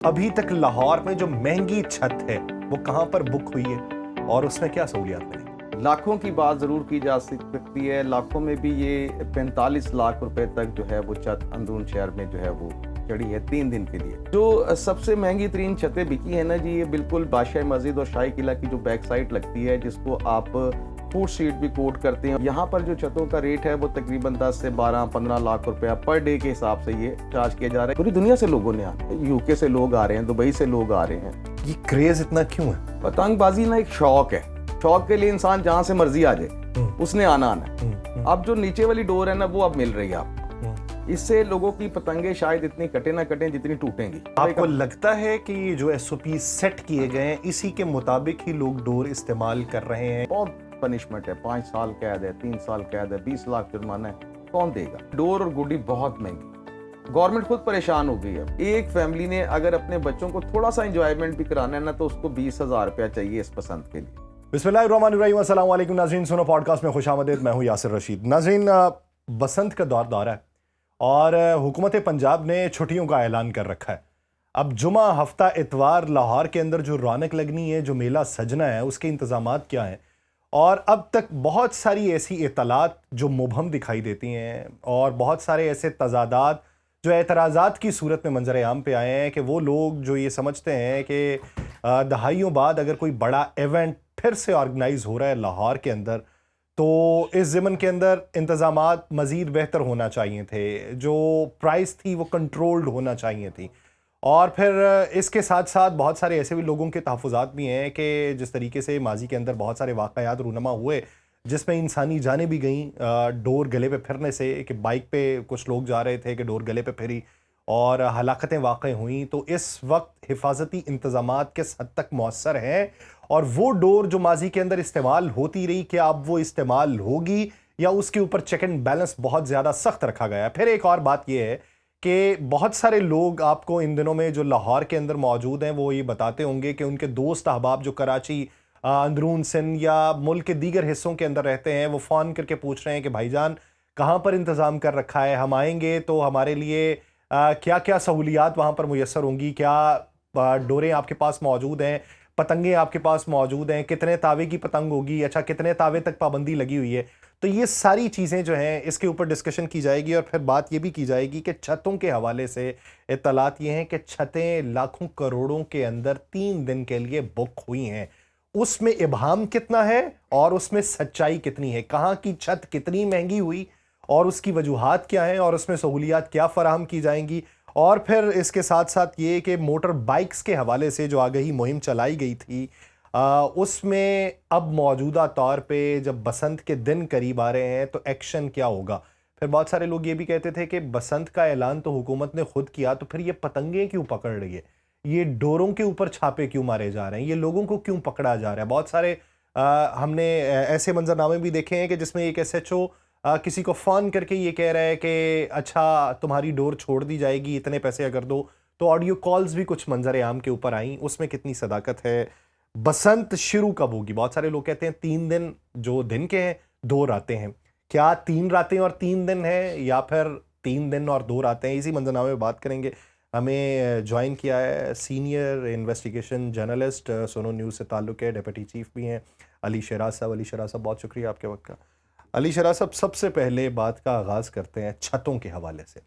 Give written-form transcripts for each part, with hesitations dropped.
अभी तक लाहौर में जो महंगी छत है वो कहां पर बुक हुई है और उसमें क्या सहूलियात मिलेंगी? लाखों की बात ज़रूर की जा सकती है। लाखों में भी ये 45 लाख रुपए तक जो है वो छत अंदरून शहर में जो है वो चढ़ी है 3 दिन के लिए। जो सबसे महंगी तरीन छतें बिकी है ना जी, ये बिल्कुल बादशाह मस्जिद और शाही किला की जो बैक साइड लगती है, जिसको आप फूड स्ट्रीट भी कोट करते हैं। यहाँ पर जो छतों का रेट है वो तकरीबन 10 से 12-15 लाख रुपया पर डे के हिसाब से ये चार्ज किया जा रहा है। पूरी दुनिया से लोगों ने आना है, यूके से लोग आ रहे हैं, दुबई से लोग आ रहे हैं। ये क्रेज इतना क्यों है? पतंगबाजी ना एक शौक है, शौक के लिए इंसान जहां से मर्जी आ जाए उसने आना है। अब जो नीचे वाली डोर है ना वो अब मिल रही है आपको, इससे लोगों की पतंगे शायद इतनी कटे ना कटे जितनी टूटेंगी। आपको लगता है कि ये जो एसओपी सेट किए गए हैं इसी के मुताबिक ही लोग डोर इस्तेमाल कर रहे हैं? बहुत पनिशमेंट है, 5 साल कैद है, 3 साल कैद है, 20 लाख जुर्माना है, कौन देगा? डोर और गुडी बहुत महंगी, गवर्नमेंट खुद परेशान हो गई है। एक फैमिली ने अगर अपने बच्चों को थोड़ा सा एंजॉयमेंट भी कराना है ना तो उसको 20,000 रुपया चाहिए इस पसंद के लिए। बिस्मिल्लाहिर्रहमानिर्रहीम, अस्सलाम वालेकुम नाज़रीन, सुनो पॉडकास्ट में खुशामदीद। मैं हूं यासिर रशीद। नाज़रीन, बसंत का दौर है और हुकूमत पंजाब ने छुट्टियों का ऐलान कर रखा है। अब जुमा, हफ्ता, इतवार लाहौर के अंदर जो रौनक लगनी है, जो मेला सजना है, उसके इंतज़ामात क्या हैं? और अब तक बहुत सारी ऐसी इतलात जो मुबहम दिखाई देती हैं और बहुत सारे ऐसे तजादात जो एतराज़ात की सूरत में मंजर आम पे आए हैं कि वो लोग जो ये समझते हैं कि दहाइयों बाद अगर कोई बड़ा इवेंट फिर से ऑर्गेनाइज हो रहा है लाहौर के अंदर तो इस ज़मन के अंदर इंतज़ामात मज़ीद बेहतर होना चाहिए थे, जो प्राइस थी वो कंट्रोल्ड होना चाहिए थी। और फिर इसके साथ साथ बहुत सारे ऐसे भी लोगों के तहफ़्फ़ुज़ात भी हैं कि जिस तरीके से माजी के अंदर बहुत सारे वाक़यात रूनमा हुए जिसमें इंसानी जानें भी गईं डोर गले पे फिरने से, कि बाइक पे कुछ लोग जा रहे थे कि डोर गले पे फिरी और हलाकतें वाक़ई हुई। तो इस वक्त हिफाजती इंतज़ामात किस हद तक मौसर हैं और वो डोर जो माजी के अंदर इस्तेमाल होती रही, क्या अब वो इस्तेमाल होगी या उसके ऊपर चेक एंड बैलेंस बहुत ज़्यादा सख्त रखा गया है? फिर एक और बात यह है कि बहुत सारे लोग आपको इन दिनों में जो लाहौर के अंदर मौजूद हैं वो ये बताते होंगे कि उनके दोस्त अहबाब जो कराची, अंदरून सिंध या मुल्क के दीगर हिस्सों के अंदर रहते हैं, वो फ़ोन करके पूछ रहे हैं कि भाईजान कहाँ पर इंतज़ाम कर रखा है, हम आएंगे तो हमारे लिए क्या क्या सहूलियात वहाँ पर मुयस्सर होंगी, क्या डोरें आपके पास मौजूद हैं, पतंगे आपके पास मौजूद हैं, कितने तावे की पतंग होगी, अच्छा कितने तावे तक पाबंदी लगी हुई है। तो ये सारी चीज़ें जो हैं इसके ऊपर डिस्कशन की जाएगी और फिर बात ये भी की जाएगी कि छतों के हवाले से इत्तलात ये हैं कि छतें लाखों करोड़ों के अंदर 3 दिन के लिए बुक हुई हैं। उसमें इबाहम कितना है और उसमें सच्चाई कितनी है, कहाँ की छत कितनी महंगी हुई और उसकी वजूहात क्या हैं और उसमें सहूलियात क्या फराहम की जाएंगी। और फिर इसके साथ साथ ये कि मोटर बाइक्स के हवाले से जो आगही मुहिम चलाई गई थी उसमें अब मौजूदा तौर पे जब बसंत के दिन करीब आ रहे हैं तो एक्शन क्या होगा। फिर बहुत सारे लोग ये भी कहते थे कि बसंत का ऐलान तो हुकूमत ने खुद किया, तो फिर ये पतंगे क्यों पकड़ रही है, ये डोरों के ऊपर छापे क्यों मारे जा रहे हैं, ये लोगों को क्यों पकड़ा जा रहा है। बहुत सारे हमने ऐसे मंजरनामे भी देखे हैं कि जिसमें एक SHO किसी को फ़ोन करके ये कह रहा है कि अच्छा तुम्हारी डोर छोड़ दी जाएगी, इतने पैसे अगर दो। तो ऑडियो कॉल्स भी कुछ मंजर आम के ऊपर आई, उसमें कितनी सदाकत है। बसंत शुरू कब होगी? बहुत सारे लोग कहते हैं 3 दिन जो दिन के हैं 2 रातें हैं। क्या 3 रातें और 3 दिन है या फिर 3 दिन और 2 रातें हैं? इसी मंजरनामे में बात करेंगे। हमें ज्वाइन किया है सीनियर इन्वेस्टिगेशन जर्नलिस्ट, सोनो न्यूज़ से ताल्लुक़ है, डिप्टी चीफ भी हैं, अली शराज साहब। अली शराज साहब, बहुत शुक्रिया आपके वक्त का। अली शराज साहब, सबसे पहले बात का आगाज़ करते हैं छतों के हवाले से।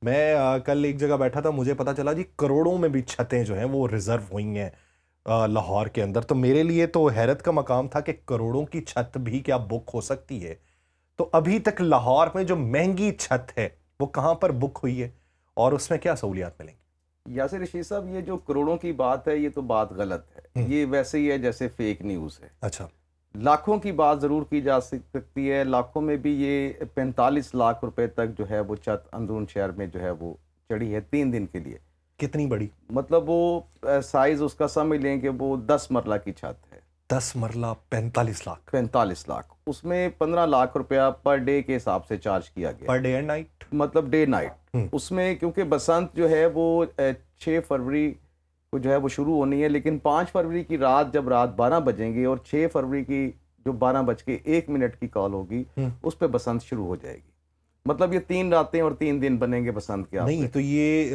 मैं कल एक जगह बैठा था, मुझे पता चला जी करोड़ों में भी छतें जो हैं वो रिज़र्व हुई हैं लाहौर के अंदर। तो मेरे लिए तो हैरत का मकाम था कि करोड़ों की छत भी क्या बुक हो सकती है। तो अभी तक लाहौर में जो महंगी छत है वो कहाँ पर बुक हुई है और उसमें क्या सहूलियात मिलेंगी? यासिर रशीद साहब, ये जो करोड़ों की बात है ये तो बात गलत है। ये वैसे ही है जैसे फेक न्यूज़ है। अच्छा, लाखों की बात ज़रूर की जा सकती है। लाखों में भी ये 45 लाख रुपए तक जो है वो छत अंदरून शहर में जो है वो चढ़ी है 3 दिन के लिए। कितनी बड़ी? मतलब वो साइज़ उसका समझ लें कि वो 10 मरला की छत है। 10 मरला 45 लाख? 45 लाख, उसमें 15 लाख रुपया पर डे के हिसाब से चार्ज किया गया। Per day and night? मतलब डे नाइट। उसमें क्योंकि बसंत जो है वो 6 फरवरी को जो है वो शुरू होनी है, लेकिन 5 फरवरी की रात जब रात 12 बजेंगे और 6 फरवरी की जो 12:01 की कॉल होगी उस पर बसंत शुरू हो जाएगी। मतलब ये 3 रातें और 3 दिन बनेंगे बसंत के। नहीं तो ये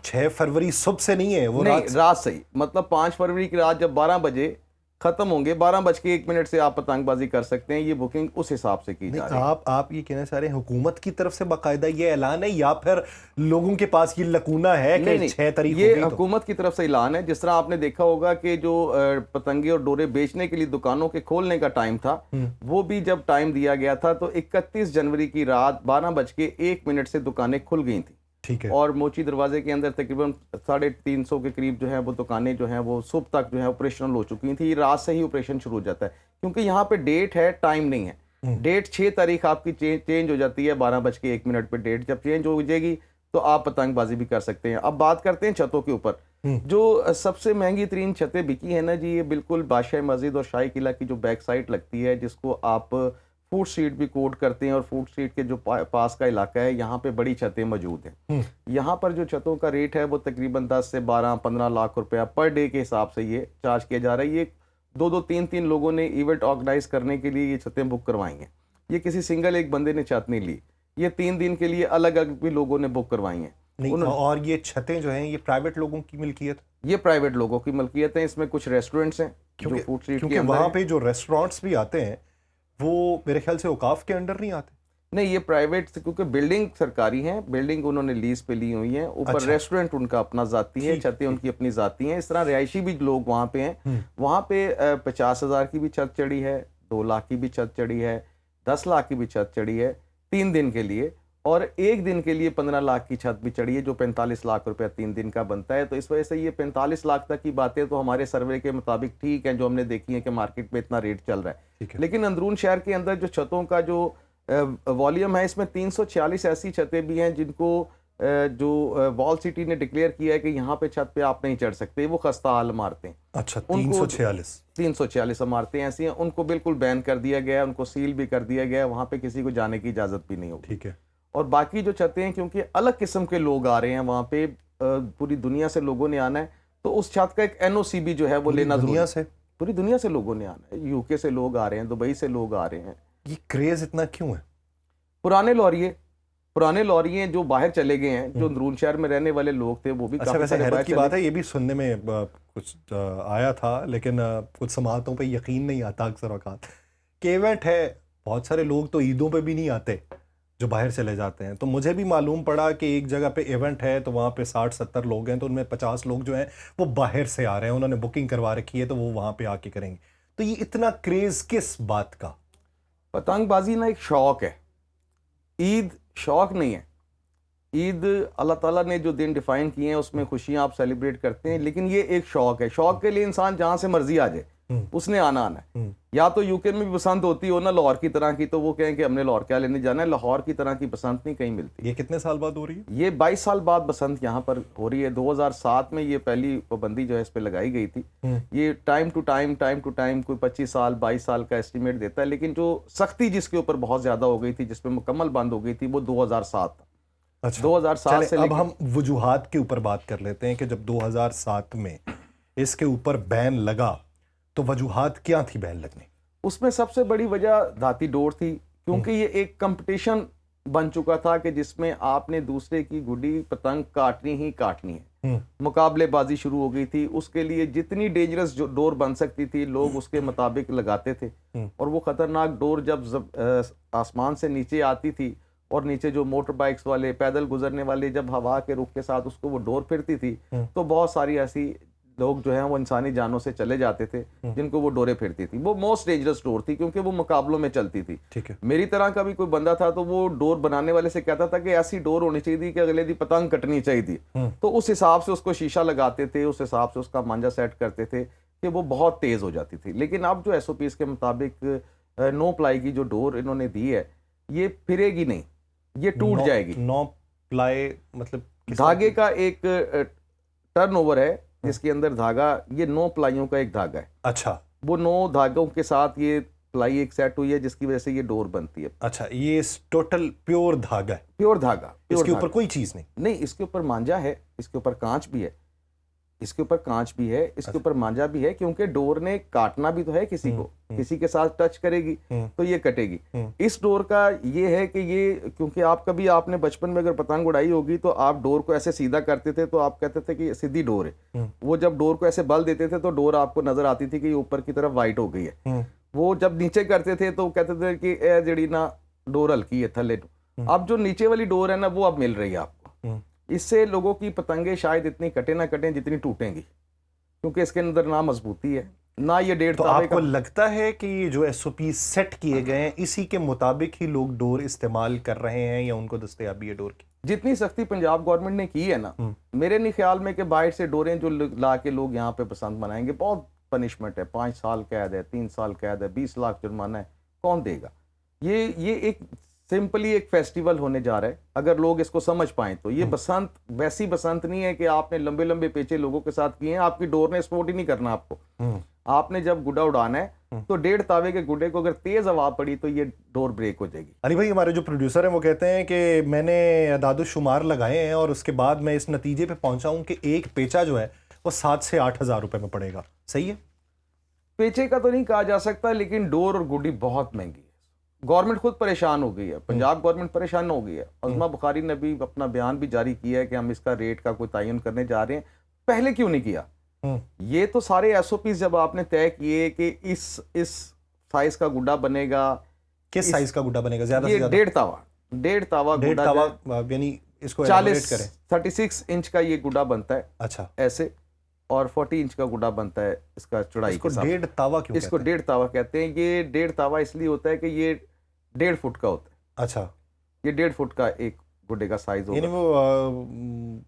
6 फरवरी सुबह से नहीं है, वो नहीं, रात से ही, मतलब 5 फरवरी की रात जब 12 बजे खत्म होंगे, 12:01 से आप पतंगबाजी कर सकते हैं। ये बुकिंग उस हिसाब से की जा रही है। आप ये कहना चाह रहे हैं हुकूमत की तरफ से बाकायदा ये ऐलान है या फिर लोगों के पास ये लकूना है कि 6 तारीख ये होगी? हुकूमत की तरफ से ऐलान है। जिस तरह आपने देखा होगा कि जो पतंगे और डोरे बेचने के लिए दुकानों के खोलने का टाइम था, वो भी जब टाइम दिया गया था तो 31 जनवरी की रात 12:01 से दुकानें खुल गई थी। ठीक है। और मोची दरवाजे के अंदर तकरीबन 350 के करीब जो है वो दुकानें जो हैं वो सुबह तक जो है ऑपरेशनल हो चुकी थी। रात से ही ऑपरेशन शुरू हो जाता है, क्योंकि यहाँ पे डेट है, टाइम नहीं है। डेट 6 तारीख आपकी चेंज हो जाती है, 12:01 पे डेट जब चेंज हो जाएगी तो आप पतंगबाजी भी कर सकते हैं। अब बात करते हैं छतों के ऊपर। जो सबसे महंगी तरीन छतें बिकी है ना जी, ये बिल्कुल बादशाह मस्जिद और शाही किला की जो बैक साइड लगती है, जिसको आप फूड स्ट्रीट भी कोड करते हैं, और फूड स्ट्रीट के जो पास का इलाका है, यहाँ पे बड़ी छतें मौजूद हैं। यहाँ पर जो छतों का रेट है वो तकरीबन 10 से 12-15 लाख रुपया पर डे के हिसाब से ये चार्ज किया जा रहा है। ये 2-2, 3-3 लोगों ने इवेंट ऑर्गेनाइज करने के लिए ये छतें बुक करवाई हैं। ये किसी सिंगल एक बंदे ने छत नहीं ली, ये 3 दिन के लिए अलग अलग भी लोगों ने बुक करवाई हैं। नहीं, और ये छतें जो हैं ये प्राइवेट लोगों की मिल्कियत? ये प्राइवेट लोगों की मिल्कियत है। इसमें कुछ रेस्टोरेंट्स हैं जो फूड स्ट्रीट के अंदर वहाँ पे जो रेस्टोरेंट्स भी आते हैं वो मेरे ख्याल से औकाफ के अंडर नहीं आते। नहीं, ये प्राइवेट, क्योंकि बिल्डिंग सरकारी है, बिल्डिंग उन्होंने लीज पे ली हुई है। ऊपर अच्छा। रेस्टोरेंट उनका अपना जाती है, छतें उनकी अपनी जाती हैं। इस तरह रिहायशी भी लोग वहाँ पे हैं। वहाँ पे 50,000 की भी छत चढ़ी है, 2 लाख की भी छत चढ़ी है, 10 लाख की भी छत चढ़ी है 3 दिन के लिए, और 1 दिन के लिए 15 लाख की छत भी चढ़ी है, जो 45 लाख रुपया 3 दिन का बनता है। तो इस वजह से ये 45 लाख तक की बातें तो हमारे सर्वे के मुताबिक ठीक है, जो हमने देखी है कि मार्केट में इतना रेट चल रहा है। लेकिन अंदरून शहर के अंदर जो छतों का जो वॉल्यूम है, इसमें 346 ऐसी छतें भी हैं जिनको जो वॉल सिटी ने डिक्लेयर किया है कि यहाँ पे छत पे आप नहीं चढ़ सकते, वो खस्ता हाल इमारतें। अच्छा, 346 इमारतें ऐसी हैं, उनको बिल्कुल बैन कर दिया गया है, उनको सील भी कर दिया गया है, वहाँ पे किसी को जाने की इजाज़त भी नहीं होगी। ठीक है। और बाकी जो छतें हैं, क्योंकि अलग किस्म के लोग आ रहे हैं वहाँ पे, पूरी दुनिया से लोगों ने आना है, तो उस छत का एक NOC भी जो है वो लेना दुनिया से, पूरी दुनिया से लोगों ने आना है। UK से लोग आ रहे हैं, दुबई से लोग आ रहे हैं। ये क्रेज इतना क्यों है? पुराने लॉरिये जो बाहर चले गए हैं, जो अंदरून शहर में रहने वाले लोग थे वो भी अच्छा, वैसे हैरत की बात है, ये भी सुनने में कुछ आया था, लेकिन कुछ समातों पे यकीन नहीं आता अक्सर औकात कि इवेंट है। बहुत सारे लोग तो ईदों पे भी नहीं आते जो बाहर चले जाते हैं। तो मुझे भी मालूम पड़ा कि एक जगह पे इवेंट है तो वहाँ पे 60-70 लोग हैं, तो उनमें 50 लोग जो हैं वो बाहर से आ रहे हैं, उन्होंने बुकिंग करवा रखी है, तो वो वहाँ पे आके करेंगे। तो ये इतना क्रेज किस बात का? पतंगबाजी ना एक शौक है, ईद शौक नहीं है। ईद अल्लाह ताला ने जो दिन डिफाइन किए हैं उसमें खुशियां आप सेलिब्रेट करते हैं, लेकिन ये एक शौक है। शौक के लिए इंसान जहां से मर्जी आ जाए उसने आना है। या तो यूके में भी बसंत होती हो ना लाहौर की तरह की, तो वो कहें कि हमने लाहौर क्या लेने जाना है, लाहौर की तरह की बसंत नहीं कहीं मिलती। ये कितने साल बाद हो रही है? ये 22 साल बाद बसंत यहाँ पर हो रही है। 2007 में ये पहली पाबंदी जो है इस पर लगाई गई थी। ये टाइम टू टाइम कोई 25 साल 22 साल का एस्टिमेट देता है, लेकिन जो सख्ती जिसके ऊपर बहुत ज्यादा हो गई थी, जिसमें मुकम्मल बंद हो गई थी, वो 2007 था। अच्छा, 2007 से अब हम वजूहात के ऊपर बात कर लेते हैं कि जब 2007 में इसके ऊपर बैन लगा तो वजूहात क्या थी बैन लगने? उसमें सबसे बड़ी वजह धाती डोर थी, क्योंकि ये एक कंपटीशन बन चुका था कि जिसमें आपने दूसरे की गुड्डी पतंग काटनी ही काटनी है। मुकाबलेबाजी शुरू हो गई थी। उसके लिए जितनी डेंजरस जो डोर बन सकती थी लोग उसके मुताबिक लगाते थे, और वो खतरनाक डोर जब आसमान से नीचे आती थी और नीचे जो मोटर बाइक्स वाले, पैदल गुजरने वाले जब हवा के रुख के साथ उसको वो डोर फिरती थी, तो बहुत सारी ऐसी लोग जो हैं वो इंसानी जानों से चले जाते थे जिनको वो डोरे फिरती थी। वो मोस्ट डेंजरस डोर थी क्योंकि वो मुकाबलों में चलती थी। ठीक है। मेरी तरह का भी कोई बंदा था तो वो डोर बनाने वाले से कहता था कि ऐसी डोर होनी चाहिए थी कि अगले दिन पतंग कटनी चाहिए थी, तो उस हिसाब से उसको शीशा लगाते थे, उस हिसाब से उसका मांझा सेट करते थे कि वो बहुत तेज हो जाती थी। लेकिन अब जो SOPs के मुताबिक नो प्लाई की जो डोर इन्होंने दी है ये फिरेगी नहीं, ये टूट जाएगी। नो प्लाई मतलब धागे का एक टर्नओवर है जिसके अंदर धागा, ये 9 प्लाइयों का एक धागा है। अच्छा, वो 9 धागों के साथ ये प्लाई एक सेट हुई है जिसकी वजह से ये डोर बनती है। अच्छा, ये टोटल प्योर धागा है? प्योर धागा, इसके ऊपर कोई चीज नहीं? नहीं, इसके ऊपर मांझा है, इसके ऊपर कांच भी है, इसके ऊपर कांच भी है, इसके ऊपर मांझा भी है, क्योंकि डोर ने काटना भी तो है किसी को, किसी के साथ टच करेगी तो ये कटेगी। इस डोर का ये है कि ये, क्योंकि आप कभी आपने बचपन में अगर पतंग उड़ाई होगी तो आप डोर को ऐसे सीधा करते थे तो आप कहते थे कि ये सीधी डोर है। वो जब डोर को ऐसे बल देते थे तो डोर आपको नजर आती थी कि ये ऊपर की तरफ वाइट हो गई है। वो जब नीचे करते थे तो कहते थे कि ए जड़ी ना डोर हल्की है थले। अब जो नीचे वाली डोर है ना वो अब मिल रही है आपको। इससे लोगों की पतंगे शायद इतनी कटे ना कटें जितनी टूटेंगी, क्योंकि इसके अंदर ना मजबूती है ना ये डेढ़ तो तावे आपको का। लगता है कि ये जो एसओपी सेट किए गए हैं इसी के मुताबिक ही लोग डोर इस्तेमाल कर रहे हैं या उनको दस्तयाबी है डोर की? जितनी सख्ती पंजाब गवर्नमेंट ने की है ना, मेरे नहीं ख्याल में कि बाहर से डोरें जो ला के लोग यहाँ पे पसंद बनाएंगे। बहुत पनिशमेंट है, 5 साल कैद है, 3 साल कैद है, 20 लाख जुर्माना है, कौन देगा? ये एक सिंपली एक फेस्टिवल होने जा रहा है अगर लोग इसको समझ पाएं तो। ये बसंत वैसी बसंत नहीं है कि आपने लंबे लंबे पेचे लोगों के साथ किए हैं, आपकी डोर ने स्पोर्ट ही नहीं करना आपको। आपने जब गुड्डा उड़ाना है तो 1.5 तावे के गुड्डे को अगर तेज हवा पड़ी तो ये डोर ब्रेक हो जाएगी। अली भाई, हमारे जो प्रोड्यूसर हैं वो कहते हैं कि मैंने अदाद-ओ-शुमार लगाए हैं और उसके बाद मैं इस नतीजे पे पहुंचा हूं कि एक पेचा जो है वो 7 से 8 हज़ार रुपए में पड़ेगा। सही है? पेचे का तो नहीं कहा जा सकता, लेकिन डोर और गुड्डी बहुत महंगी है। गवर्नमेंट खुद परेशान हो गई है, पंजाब गवर्नमेंट परेशान हो गई है। अज़मा बुखारी ने भी अपना बयान भी जारी किया है कि हम इसका रेट का कोई तयन करने जा रहे हैं। पहले क्यों नहीं किया? ये तो सारे एसओपी जब आपने तय किए कि इस साइज का गुड्डा बनेगा, किस साइज का गुड्डा बनेगा? ज्यादा ये से ज्यादा 1.5 तावा गुड्डा, यानी इसको 36 इंच का ये गुड्डा बनता है। अच्छा, ऐसे, और 40 इंच का गुड्डा बनता है इसका चौड़ाई इसको के साथ। 1.5 तावा क्यों इसको 1.5 तावा कहते हैं। ये 1.5 तावा इसलिए होता है कि ये 1.5 फुट का होता है। अच्छा, ये 1.5 फुट का एक गुड्डे का साइज होगा। यानी वो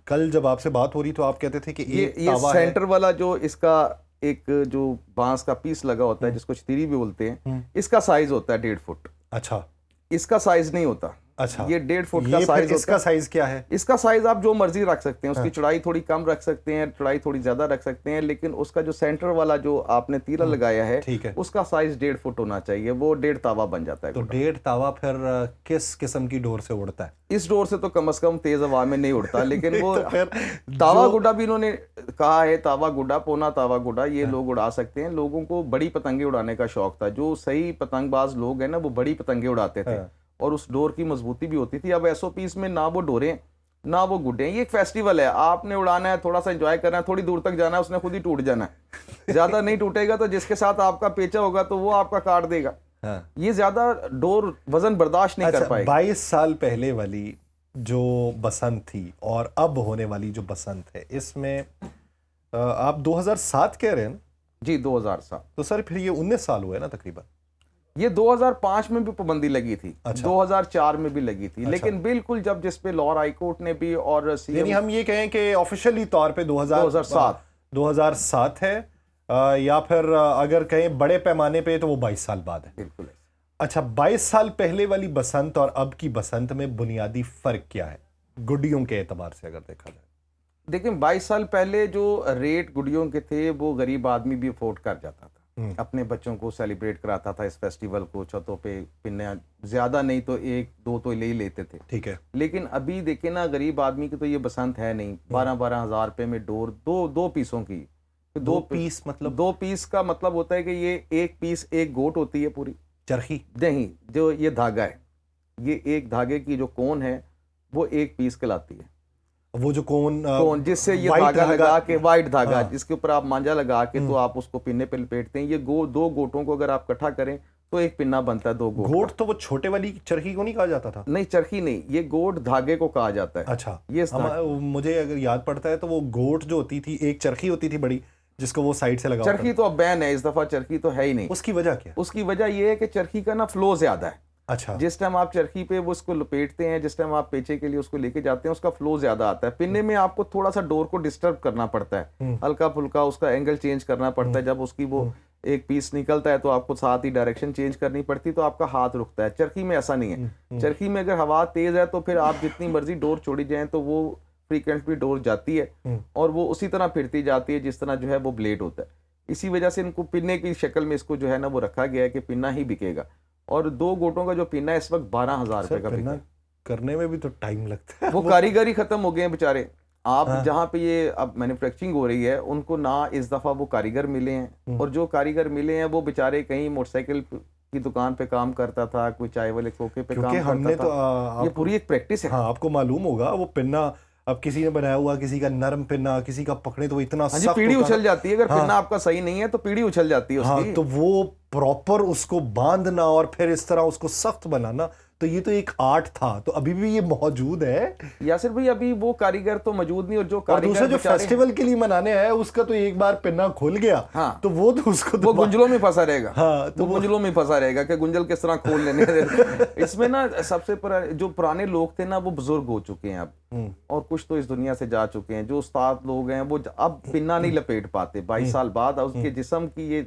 कल जब आपसे बात हो रही तो आप कहते थे कि ये तावा सेंटर वाला जो इसका एक जो बांस का पीस लगा होता है जिसको छतरी भी बोलते हैं, इसका साइज होता है 1.5 फुट। अच्छा, इसका साइज नहीं होता। अच्छा, ये 1.5 फुट ये का फिर साइज होता इसका है। साइज क्या है? इसका साइज आप जो मर्जी रख सकते हैं, उसकी चौड़ाई थोड़ी कम रख सकते हैं, चौड़ाई थोड़ी ज्यादा रख सकते हैं, लेकिन उसका जो सेंटर वाला जो आपने तीरा लगाया है, ठीक है, उसका साइज 1.5 फुट होना चाहिए। वो 1.5 तावा बन जाता है। तो 1.5 तावा फिर किस किस्म की डोर से उड़ता है? इस डोर से तो कम से कम तेज हवा में नहीं उड़ता, लेकिन वो तो फिर तावा गुड्डा भी इन्होंने कहा है, तावा गुड्डा, पौना तावा गुड्डा, ये लोग उड़ा सकते हैं। लोगों को बड़ी पतंगे उड़ाने का शौक था। जो सही पतंगबाज लोग हैं ना, वो बड़ी पतंगे उड़ाते थे और उस डोर की मजबूती भी होती थी। अब एसओपीस में ना वो डोरें ना वो गुड्डे। ये एक फेस्टिवल है, आपने उड़ाना है, थोड़ा सा एंजॉय करना है, थोड़ी दूर तक जाना है, उसने खुद ही टूट जाना है। ज्यादा नहीं टूटेगा तो जिसके साथ आपका पेचा होगा तो वो आपका काट देगा। ये ज्यादा डोर वजन बर्दाश्त नहीं कर पाएगा। 22 साल पहले वाली जो बसंत थी और अब होने वाली जो बसंत है, इसमें आप 2007 कह रहे हैं ना? जी, 2007। तो सर फिर ये 19 साल हुए ना तकरीबन। ये 2005 में भी पाबंदी लगी थी। अच्छा। 2004 में भी लगी थी। अच्छा। लेकिन बिल्कुल जब जिस पे लाहौर हाई कोर्ट ने भी और यानी हम ये कहें कि ऑफिशियली तौर पे 2007 है, या फिर अगर कहें बड़े पैमाने पे तो वो 22 साल बाद है। बिल्कुल। अच्छा, 22 साल पहले वाली बसंत और अब की बसंत में बुनियादी फर्क क्या है गुड्डियों के एतबार से अगर देखा जाए? देखिए, 22 साल पहले जो रेट गुड़ियों के थे वो गरीब आदमी भी अफोर्ड कर जाता था। अपने बच्चों को सेलिब्रेट कराता था इस फेस्टिवल को। छतों पे पिन्ने ज्यादा नहीं तो 1-2 तो ले ही लेते थे। ठीक है। लेकिन अभी देखे ना, गरीब आदमी की तो ये बसंत है नहीं। 12-12 हज़ार रुपए में डोर, दो पीसों की। तो 2 पीस मतलब? 2 पीस का मतलब होता है कि ये एक पीस एक गोट होती है पूरी। चरखी नहीं, जो ये धागा है, ये एक धागे की जो कोन है वो एक पीस कहलाती है। वो जो कोन जिससे ये धागा लगा के, वाइट धागा जिसके ऊपर आप मांझा लगा के तो आप उसको पिन्ने पे लपेटते हैं। ये 2 गोटों को अगर आप इकट्ठा करें तो एक पिन्ना बनता है। 2 गोट तो वो छोटे वाली चरखी को नहीं कहा जाता था? नहीं, चरखी नहीं, ये गोट धागे को कहा जाता है। अच्छा, ये मुझे अगर याद पड़ता है तो वो गोट जो होती थी, एक चरखी होती थी बड़ी, जिसको वो साइड से लगा। चरखी तो अब बैन है, इस दफा चरखी तो है ही नहीं। उसकी वजह क्या? उसकी वजह ये है कि चरखी का ना फ्लो ज्यादा है। अच्छा। जिस टाइम आप चरखी पे वो उसको लपेटते हैं, जिस टाइम आप पेचे के लिए उसको लेके जाते हैं, उसका फ्लो ज्यादा आता है। पिन्ने में आपको थोड़ा सा डोर को डिस्टर्ब करना पड़ता है, हल्का फुल्का उसका एंगल चेंज करना पड़ता है। जब उसकी वो एक पीस निकलता है तो आपको साथ ही डायरेक्शन चेंज करनी पड़ती है, तो आपका हाथ रुकता है। चरखी में ऐसा नहीं है। चरखी में अगर हवा तेज है तो फिर आप जितनी मर्जी डोर छोड़ी जाए तो वो फ्रीक्वेंटली डोर जाती है और वो उसी तरह फिरती जाती है जिस तरह जो है वो ब्लेड होता है। इसी वजह से इनको पिन्ने की शक्ल में इसको जो है ना वो रखा गया है कि पिन्ना ही बिकेगा। और 2 गोटों का जो पिन्ना है इस वक्त 12,000 रुपए का बिकता है। करने में भी तो टाइम लगता है। वो कारीगरी खत्म हो गए हैं बेचारे। आप जहाँ पे ये अब मैन्युफैक्चरिंग हो रही है, उनको ना इस दफा वो कारीगर मिले हैं, और जो कारीगर मिले हैं वो बेचारे कहीं मोटरसाइकिल की दुकान पे काम करता था, कोई चाय वाले खोखे पे क्योंकि काम हमने करता था। ये पूरी एक प्रैक्टिस है। हाँ, आपको मालूम होगा वो पिन्ना अब किसी ने बनाया हुआ, किसी का नरम पिन्ना, किसी का पकड़े तो वो इतना हाँ जी, सख्त पीढ़ी होता उछल है। जाती है, अगर हाँ, पिन्ना आपका सही नहीं है तो पीढ़ी उछल जाती है उसकी। हाँ, तो वो प्रॉपर उसको बांधना और फिर इस तरह उसको सख्त बनाना, तो ये तो एक आर्ट था। तो अभी भी ये मौजूद है यासिर भाई, अभी वो कारीगर तो मौजूद नहीं, और जो और कारीगर दूसरा जो बेचारे फेस्टिवल के लिए मनाने आया उसका तो एक बार पिन्ना खुल गया, हाँ, तो वो तो उसको वो गुंजलों में फंसा रहेगा। हाँ, तो वो गुंजलों में फंसा रहेगा कि गुंजल किस तरह खोल लेने। इसमें ना सबसे जो पुराने लोग थे ना, वो बुजुर्ग हो चुके हैं अब, और कुछ तो इस दुनिया से जा चुके हैं। जो उस्ताद लोग हैं वो अब पिन्ना नहीं लपेट पाते 22 साल बाद। उसके जिस्म की ये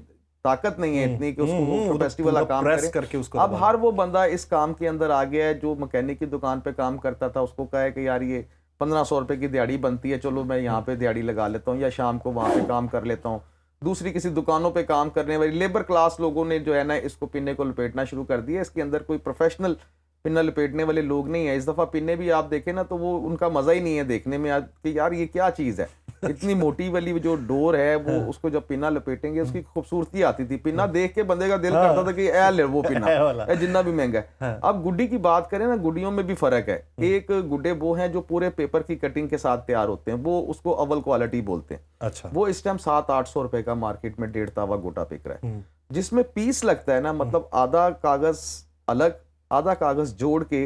ताकत नहीं है इतनी कि उसको फेस्टिवल का काम करे करके उसको अब हर वो बंदा इस काम के अंदर आ गया है। जो मैकेनिक की दुकान पे काम करता था, उसको कहा है कि यार ये 1500 रुपए की दिहाड़ी बनती है, चलो मैं यहाँ पे दिहाड़ी लगा लेता हूँ, या शाम को वहाँ पे काम कर लेता हूँ। दूसरी किसी दुकानों पे काम करने वाली लेबर क्लास लोगों ने जो है ना, इसको पिन्ने को लपेटना शुरू कर दिया। इसके अंदर कोई प्रोफेशनल पिन्ना लपेटने वाले लोग नहीं है। इस दफा पिन्ने भी आप देखें ना, तो वो उनका मजा ही नहीं है देखने में कि यार ये क्या चीज है। इतनी मोटी वाली जो डोर है वो, उसको जब पिन्ना लपेटेंगे उसकी खूबसूरती आती थी। पिन्ना देख के बंदे का दिल करता था कि ए ले वो पिन्ना जितना भी महंगा है। अब गुड्डी की बात करें ना, गुड्डियों में भी फर्क है। एक गुड्डे वो हैं जो पूरे पेपर की कटिंग के साथ तैयार होते हैं, वो उसको अव्वल क्वालिटी बोलते हैं। अच्छा, वो इस टाइम 700-800 रुपए का मार्केट में 1.5 तावा गोटा बिक रहा है, जिसमें पीस लगता है ना, मतलब आधा कागज अलग आधा कागज जोड़ के,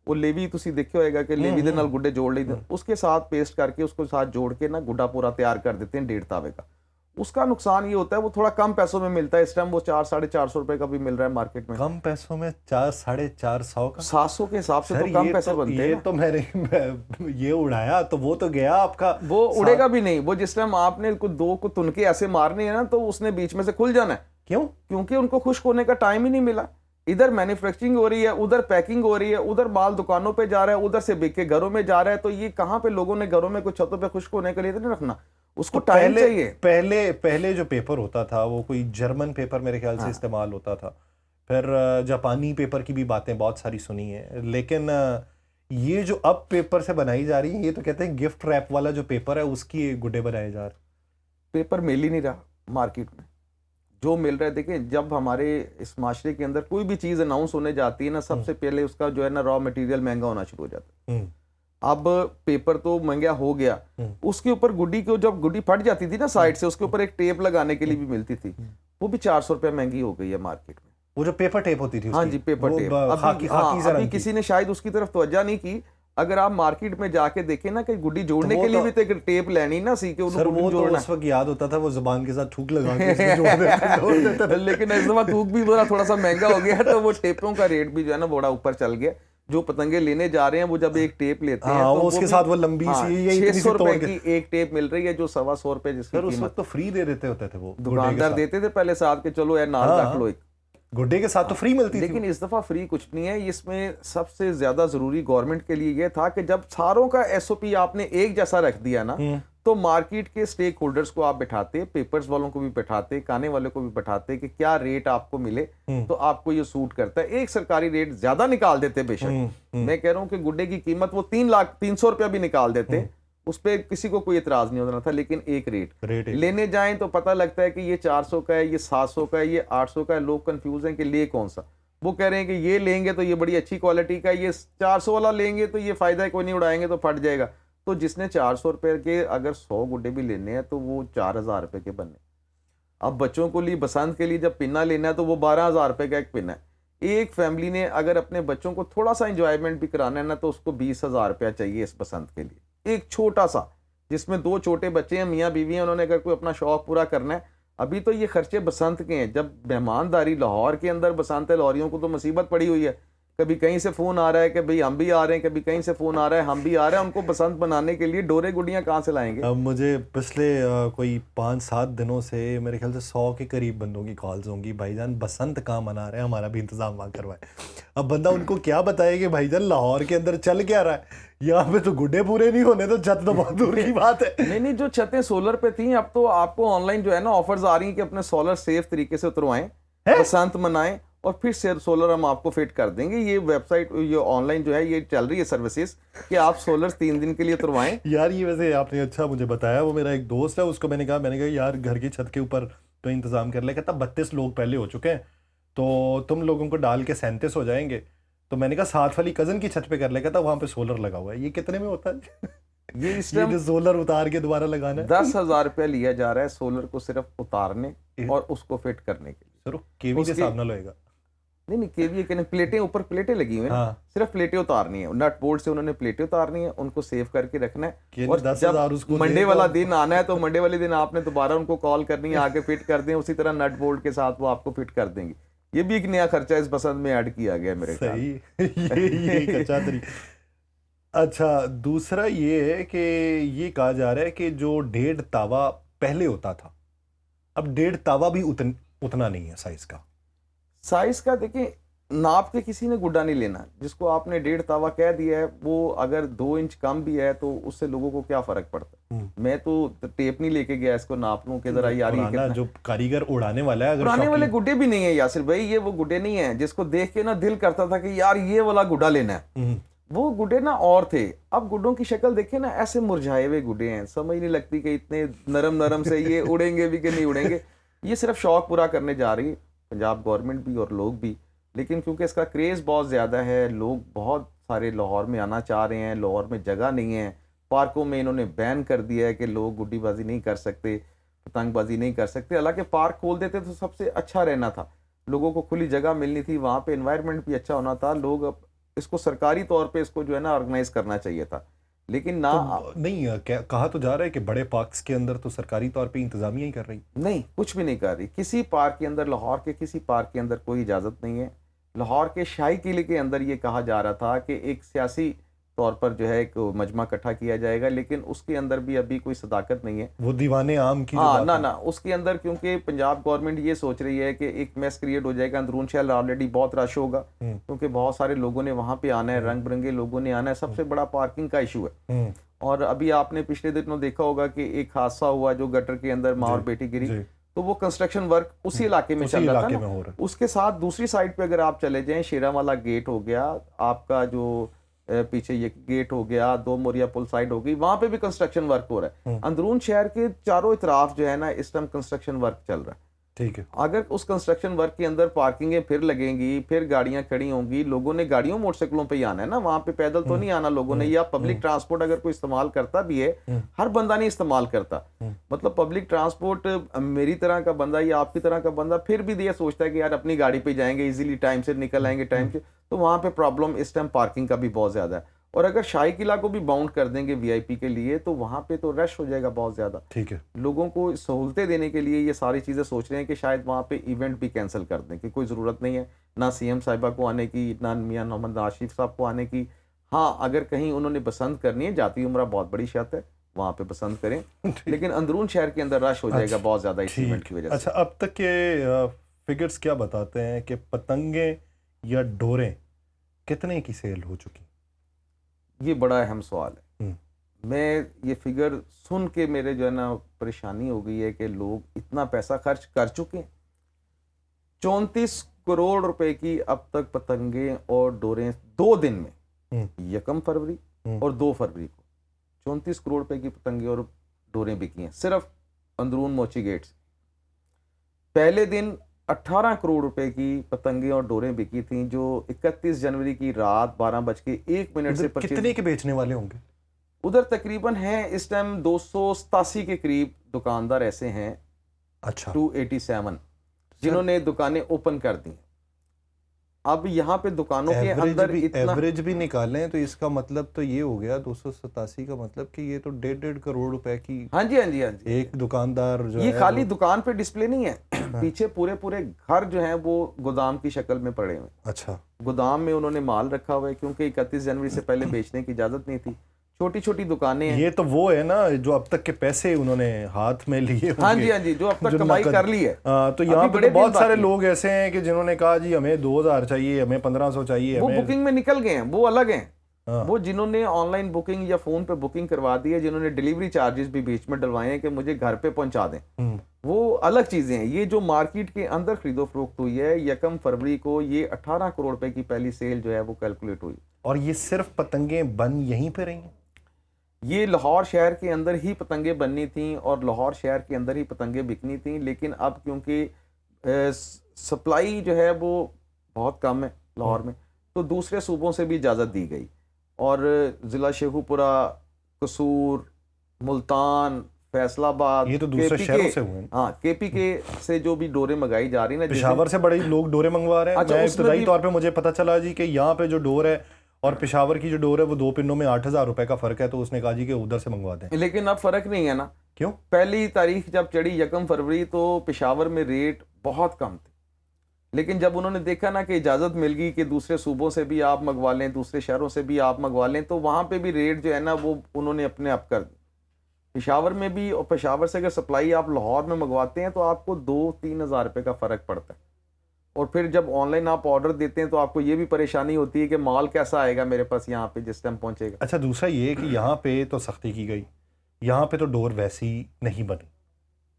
वो लेवी तुसी देखे होएगा कि लेवी दे नाल गुड्डे जोड़ लेते हैं, उसके साथ पेस्ट करके उसको साथ जोड़ के ना गुड्डा पूरा तैयार कर देते हैं 1.5 तावे का। उसका नुकसान ये होता है वो थोड़ा कम पैसों में मिलता है। इस टाइम वो 400-450 रुपए का भी मिल रहा है मार्केट में। कम पैसों में 400-450 का? 700 के हिसाब से तो कम पैसे बनते हैं। ये तो मैंने ये उड़ाया तो वो तो गया आपका, वो उड़ेगा भी नहीं। वो जिस टाइम आपने दो को तुनके ऐसे मारने हैं ना, तो उसने बीच में से खुल जाना है। क्यों? क्योंकि उनको खुश्क होने का टाइम ही नहीं मिला। इधर मैन्युफैक्चरिंग हो रही है, उधर पैकिंग हो रही है, उधर माल दुकानों पे जा रहा है, उधर से बिक के घरों में जा रहा है। तो ये कहां पे लोगों ने घरों में कुछ छतों पे खुश्क होने के लिए तो नहीं रखना, उसको टाइम चाहिए। पहले जो पेपर होता था वो कोई जर्मन पेपर मेरे ख्याल से इस्तेमाल होता था। फिर जापानी पेपर की भी बातें बहुत सारी सुनी है, लेकिन ये जो अब पेपर से बनाई जा रही है, ये तो कहते हैं गिफ्ट रैप वाला जो पेपर है उसकी गुड्डे बनाए जा रहे। पेपर मिल ही नहीं रहा मार्केट में, जो मिल रहा है। देखिए, जब हमारे इस माशरे के अंदर कोई भी चीज अनाउंस होने जाती है ना, सबसे पहले उसका जो है ना रॉ मटेरियल महंगा होना शुरू हो जाता है। अब पेपर तो महंगा हो गया, उसके ऊपर गुड्डी को, जब गुड्डी फट जाती थी ना साइड से, उसके ऊपर एक टेप लगाने के लिए भी मिलती थी, वो भी 400 रुपए महंगी हो गई है मार्केट में। वो जो पेपर टेप होती थी, हाँ जी, पेपर टेप। अभी किसी ने शायद उसकी तरफ तवज्जो नहीं की। अगर आप मार्केट में जाके देखें ना, कि गुड्डी जोड़ने के लिए भी तो एक टेप लेनी ना, सी के उनको वो तो उस वक्त याद होता था, वो जुबान के साथ थूक लगा के इसमें जोड़ देते थे। लेकिन इस दफा थूक भी थोड़ा सा महंगा हो गया, तो वो टेपों का रेट भी जो है ना बड़ा ऊपर चल गया। जो पतंगे लेने जा रहे हैं वो जब एक टेप लेते हैं, तो उसके साथ वो लंबी सी 600 रुपए की एक टेप मिल रही है, जो 125 रुपए जिसकी कीमत। उस वक्त तो फ्री दे देते होते थे वो दुकानदार, देते थे पहले साथ के, चलो यार नाल रख लो, एक गुड्डे के साथ तो फ्री मिलती थी। लेकिन इस दफा फ्री कुछ नहीं है। इसमें सबसे ज्यादा जरूरी गवर्नमेंट के लिए ये था कि जब सारों का एसओपी आपने एक जैसा रख दिया ना, तो मार्केट के स्टेक होल्डर्स को आप बैठाते, पेपर्स वालों को भी बैठाते, खाने वालों को भी बैठाते कि क्या रेट आपको मिले तो आपको ये सूट करता है। एक सरकारी रेट ज्यादा निकाल देते बेशक, मैं कह रहा हूं कि गुड्डे की कीमत वो 3,300 रुपया भी निकाल देते, उस पर किसी को कोई इतराज नहीं होना था। लेकिन एक रेट लेने जाएं तो पता लगता है कि ये 400 का है, ये 700 का है, ये 800 का है। लोग कंफ्यूज हैं कि ले कौन सा। वो कह रहे हैं कि ये लेंगे तो ये बड़ी अच्छी क्वालिटी का, ये 400 वाला लेंगे तो ये फायदा है, कोई नहीं उड़ाएंगे तो फट जाएगा। तो जिसने 400 रुपए के अगर 100 गुड्डे भी लेने हैं तो वो 4,000 रुपए के बनने। अब बच्चों को लिए बसंत के लिए जब पिन्ना लेना है तो वो 12,000 रुपए का एक पिन्ना है। एक फैमिली ने अगर अपने बच्चों को थोड़ा सा इंजॉयमेंट भी कराना है ना, तो उसको 20,000 रुपया चाहिए इस बसंत के लिए। एक छोटा सा, जिसमें 2 छोटे बच्चे हैं, मियाँ बीवी हैं, उन्होंने अगर कोई अपना शौक पूरा करना है। अभी तो ये खर्चे बसंत के हैं। जब मेहमानदारी लाहौर के अंदर बसंत है, लाहौरियों को तो मुसीबत पड़ी हुई है। कभी कहीं से फोन आ रहा है कि भाई हम भी आ रहे हैं, कभी कहीं से फोन आ रहा है हम भी आ रहे हैं। उनको बसंत बनाने के लिए डोरे गुड़ियाँ कहाँ से लाएंगे? अब मुझे पिछले कोई 5-7 दिनों से मेरे ख्याल से 100 के करीब बंदों की कॉल्स होंगी, भाईजान बसंत कहाँ मना रहे हैं, हमारा भी इंतजाम वहाँ करवाएं। अब बंदा उनको क्या बताए कि भाईजान लाहौर के अंदर चल क्या रहा है, यहाँ पे तो गुड्डे पूरे नहीं होने, तो छत तो बहुत दूर की बात है। नहीं, जो छतें सोलर पे थी, अब तो आपको ऑनलाइन जो है ना ऑफर्स आ रही हैं कि अपने सोलर सेफ तरीके से उतरवाएं, बसंत मनाएं, और फिर सोलर हम आपको फिट कर देंगे। ये वेबसाइट, ये ऑनलाइन जो है ये चल रही है सर्विसेज कि आप सोलर 3 दिन के लिए उतरवाएं। यार ये वैसे आपने अच्छा मुझे बताया, वो मेरा एक दोस्त है, उसको मैंने कहा यार घर की छत के ऊपर तो इंतजाम कर ले। कहता 32 लोग पहले हो चुके हैं, तो तुम लोगों को डाल के 37 हो जाएंगे। तो मैंने कहा साथ वाली कजन की छत पे कर ले। कहता वहां पे सोलर लगा हुआ है। ये कितने में होता है? ये इस ये टाइम जो सोलर उतार के दोबारा लगाना है 10,000 रुपया लिया जा रहा है सोलर को सिर्फ उतारने और उसको फिट करने के लिए। सर केवी के सामने होएगा? नहीं केवी के प्लेटें, ऊपर प्लेटें लगी हुई हैं। हाँ। सिर्फ प्लेटें उतारनी है, नट बोल्ट से उन्होंने प्लेटें उतारनी है, उनको सेव करके रखना है। और 10,000 उसको मंडे वाला दिन आना है तो मंडे वाले दिन आपने दोबारा उनको कॉल करनी है, आके फिट कर दें। उसी तरह नट बोल्ट के साथ वो आपको फिट कर देंगे। ये भी एक नया खर्चा इस बसंत में ऐड किया गया मेरे ख्याल। सही ये एक अच्छा तरीका। अच्छा दूसरा ये है कि ये कहा जा रहा है कि जो 1.5 तावा पहले होता था, अब 1.5 तावा भी उतना नहीं है साइज का। साइज का देखिए, नाप के किसी ने गुड्डा नहीं लेना। जिसको आपने 1.5 तावा कह दिया है, वो अगर 2 इंच कम भी है तो उससे लोगों को क्या फर्क पड़ता है। मैं तो टेप नहीं लेके गया इसको नाप लूं कि जरा यार ये कितना। जो कारीगर उड़ाने वाला है, अगर उड़ाने वाले गुड्डे भी नहीं है यासिर भाई, ये वो गुड्डे नहीं है जिसको देख के ना दिल करता था कि यार ये वाला गुड्डा लेना है। वो गुड्डे ना और थे। अब गुड्डों की शक्ल देखे ना, ऐसे मुरझाए हुए गुड्डे हैं, समझ नहीं लगती कि इतने नरम नरम से ये उड़ेंगे भी कि नहीं उड़ेंगे। ये सिर्फ शौक पूरा करने जा रही है पंजाब गवर्नमेंट भी और लोग भी। लेकिन क्योंकि इसका क्रेज़ बहुत ज़्यादा है, लोग बहुत सारे लाहौर में आना चाह रहे हैं, लाहौर में जगह नहीं है, पार्कों में इन्होंने बैन कर दिया है कि लोग गुड्डीबाजी नहीं कर सकते, पतंगबाजी नहीं कर सकते। हालांकि पार्क खोल देते तो सबसे अच्छा रहना था, लोगों को खुली जगह मिलनी थी, वहाँ पे एनवायरनमेंट भी अच्छा होना था। लोग अब इसको सरकारी तौर पे इसको जो है ना ऑर्गेनाइज करना चाहिए था, लेकिन ना तो नहीं कहा तो जा रहा है कि बड़े पार्क्स के अंदर तो सरकारी तौर पे इंतजामिया ही कर रही। नहीं, कुछ भी नहीं कर रही। किसी पार्क के अंदर, लाहौर के किसी पार्क के अंदर कोई इजाज़त नहीं है। लाहौर के शाही किले के अंदर ये कहा जा रहा था कि एक सियासी तौर पर जो है एक मजमा इकट्ठा किया जाएगा, लेकिन उसके अंदर भी अभी कोई सदाकत नहीं है। वो दीवाने आम की हाँ ना उसके अंदर, क्योंकि पंजाब गवर्नमेंट ये सोच रही है कि एक मैस क्रिएट हो जाएगा। अंदरून शहर ऑलरेडी बहुत रश होगा क्योंकि बहुत सारे लोगों ने वहां पे आना है, रंग बिरंगे लोगों ने आना है। सबसे बड़ा पार्किंग का इशू है। और अभी आपने पिछले दिनों देखा होगा कि एक हादसा हुआ जो गटर के अंदर माँ और बेटी गिरी, तो वो कंस्ट्रक्शन वर्क उसी इलाके में चल रहा था ना। उसके साथ दूसरी साइड पे अगर आप चले जाएं, शेरावाला गेट हो गया आपका, जो पीछे ये गेट हो गया, 2 मोरिया पुल साइड हो गई, वहां पे भी कंस्ट्रक्शन वर्क हो रहा है। अंदरून शहर के चारों तरफ जो है ना इस टाइम कंस्ट्रक्शन वर्क चल रहा है। ठीक है। अगर उस कंस्ट्रक्शन वर्क के अंदर पार्किंगें फिर लगेंगी, फिर गाड़ियां खड़ी होंगी, लोगों ने गाड़ियों मोटरसाइकिलों पे ही आना है ना, वहां पे पैदल तो नहीं आना लोगों ने। या पब्लिक ट्रांसपोर्ट अगर कोई इस्तेमाल करता भी है, हर बंदा नहीं इस्तेमाल करता। मतलब पब्लिक ट्रांसपोर्ट मेरी तरह का बंदा या आपकी तरह का बंदा फिर भी ये सोचता है कि यार अपनी गाड़ी पे जाएंगे, इजीली टाइम से निकल आएंगे टाइम से। तो वहां पे प्रॉब्लम इस टाइम पार्किंग का भी बहुत ज्यादा है। और अगर शाही किला को भी बाउंड कर देंगे वीआईपी के लिए, तो वहां पे तो रश हो जाएगा बहुत ज्यादा। ठीक है। लोगों को सहूलतें देने के लिए ये सारी चीजें सोच रहे हैं कि शायद वहां पे इवेंट भी कैंसिल कर दें, कि कोई जरूरत नहीं है ना सीएम साहिबा को आने की, ना मियां मोहम्मद आशिफ साहब को आने की। हाँ, अगर कहीं उन्होंने बसंत करनी है, जाती उम्रा बहुत बड़ी शर्त है, वहां पे बसंत करें, लेकिन अंदरून शहर के अंदर रश हो जाएगा बहुत ज्यादा इस इवेंट की वजह से। अच्छा, अब तक के फिगर्स क्या बताते हैं कि पतंगे या डोरें कितने की सेल हो चुकी? ये बड़ा अहम सवाल है। मैं ये फिगर सुन के मेरे जो है ना परेशानी हो गई है कि लोग इतना पैसा खर्च कर चुके हैं। 34 करोड़ रुपए की अब तक पतंगे और डोरें 2 दिन में, 1 फरवरी और 2 फरवरी को 34 करोड़ रुपए की पतंगे और डोरें बिकी हैं सिर्फ अंदरून मोची गेट से। पहले दिन 18 करोड़ रुपए की पतंगे और डोरें बिकी थी, जो 31 जनवरी की रात 12:01 से कितने के बेचने वाले होंगे उधर? तकरीबन है इस टाइम 287 के करीब दुकानदार ऐसे हैं। अच्छा। 287 जिन्होंने दुकानें ओपन कर दी। अब यहाँ पे दुकानों के अंदर इतना एवरेज भी निकालें तो इसका मतलब तो ये हो गया 287 का मतलब कि ये तो 1.5 करोड़ रुपए की। हाँ जी हाँ जी हाँ जी। एक दुकानदार जो ये है खाली दुकान पे डिस्प्ले नहीं है, पीछे पूरे पूरे घर जो है वो गोदाम की शक्ल में पड़े हुए। अच्छा। गोदाम में उन्होंने माल रखा हुआ है क्योंकि 31 जनवरी से पहले बेचने की इजाजत नहीं थी। छोटी छोटी दुकानें हैं। ये तो वो है ना जो अब तक के पैसे उन्होंने हाथ में लिए। हाँ जी हाँ जी, जो अब तक कमाई कर ली है। तो यहाँ पे तो बहुत सारे लोग ऐसे हैं कि जिन्होंने कहा जी हमें 2000 चाहिए, हमें 1500 चाहिए। वो बुकिंग में निकल गए हैं, वो अलग हैं। वो जिन्होंने ऑनलाइन बुकिंग या फोन पे बुकिंग करवा दी है, जिन्होंने डिलीवरी चार्जेस भी बीच में डलवाए हैं कि मुझे घर पे पहुंचा दें, वो अलग चीज़ें हैं। ये जो मार्केट के अंदर खरीदो फरोख्त हुई है 1 फरवरी को, ये 18 करोड़ रुपए की पहली सेल जो है वो कैलकुलेट हुई। और ये सिर्फ पतंगें बन यहीं पे रही हैं? ये लाहौर शहर के अंदर ही पतंगें बननी थीं और लाहौर शहर के अंदर ही पतंगें बिकनी थीं, लेकिन अब क्योंकि सप्लाई जो है वो बहुत कम है लाहौर में, तो दूसरे सूबों से भी इजाज़त दी गई और ज़िला शेखुपुरा, कसूर, मुल्तान, फैसलाबाद, ये तो दूसरे KPK शहरों से हुए हैं। हाँ, KPK से जो भी डोरें मंगाई जा रही हैं ना, पेशावर से बड़े लोग डोरे मंगवा रहे हैं। अच्छा, मैं उसमें इब्तदाई भी- तौर पे मुझे पता चला जी कि यहाँ पे जो डोर है और पेशावर की जो डोर है वो 2 पिनों में 8,000 रुपए का फर्क है, तो उसने कहा जी कि उधर से मंगवा दें। लेकिन अब फ़र्क नहीं है ना। क्यों? पहली तारीख जब चढ़ी 1 फरवरी तो पेशावर में रेट बहुत कम थे, लेकिन जब उन्होंने देखा ना कि इजाज़त मिल गई कि दूसरे सूबों से भी आप मंगवा लें, दूसरे शहरों से भी आप मंगवा लें, तो वहाँ पे भी रेट जो है ना वो उन्होंने अपने अप कर दी पेशावर में भी। और पेशावर से अगर सप्लाई आप लाहौर में मंगवाते हैं तो आपको 2-3 हज़ार रुपये का फ़र्क पड़ता है, और फिर जब ऑनलाइन आप ऑर्डर देते हैं तो आपको ये भी परेशानी होती है कि माल कैसा आएगा मेरे पास यहाँ पे जिस टाइम पहुँचेगा। अच्छा, दूसरा ये कि यहाँ पे तो सख्ती की गई, यहाँ पे तो डोर वैसी नहीं बनी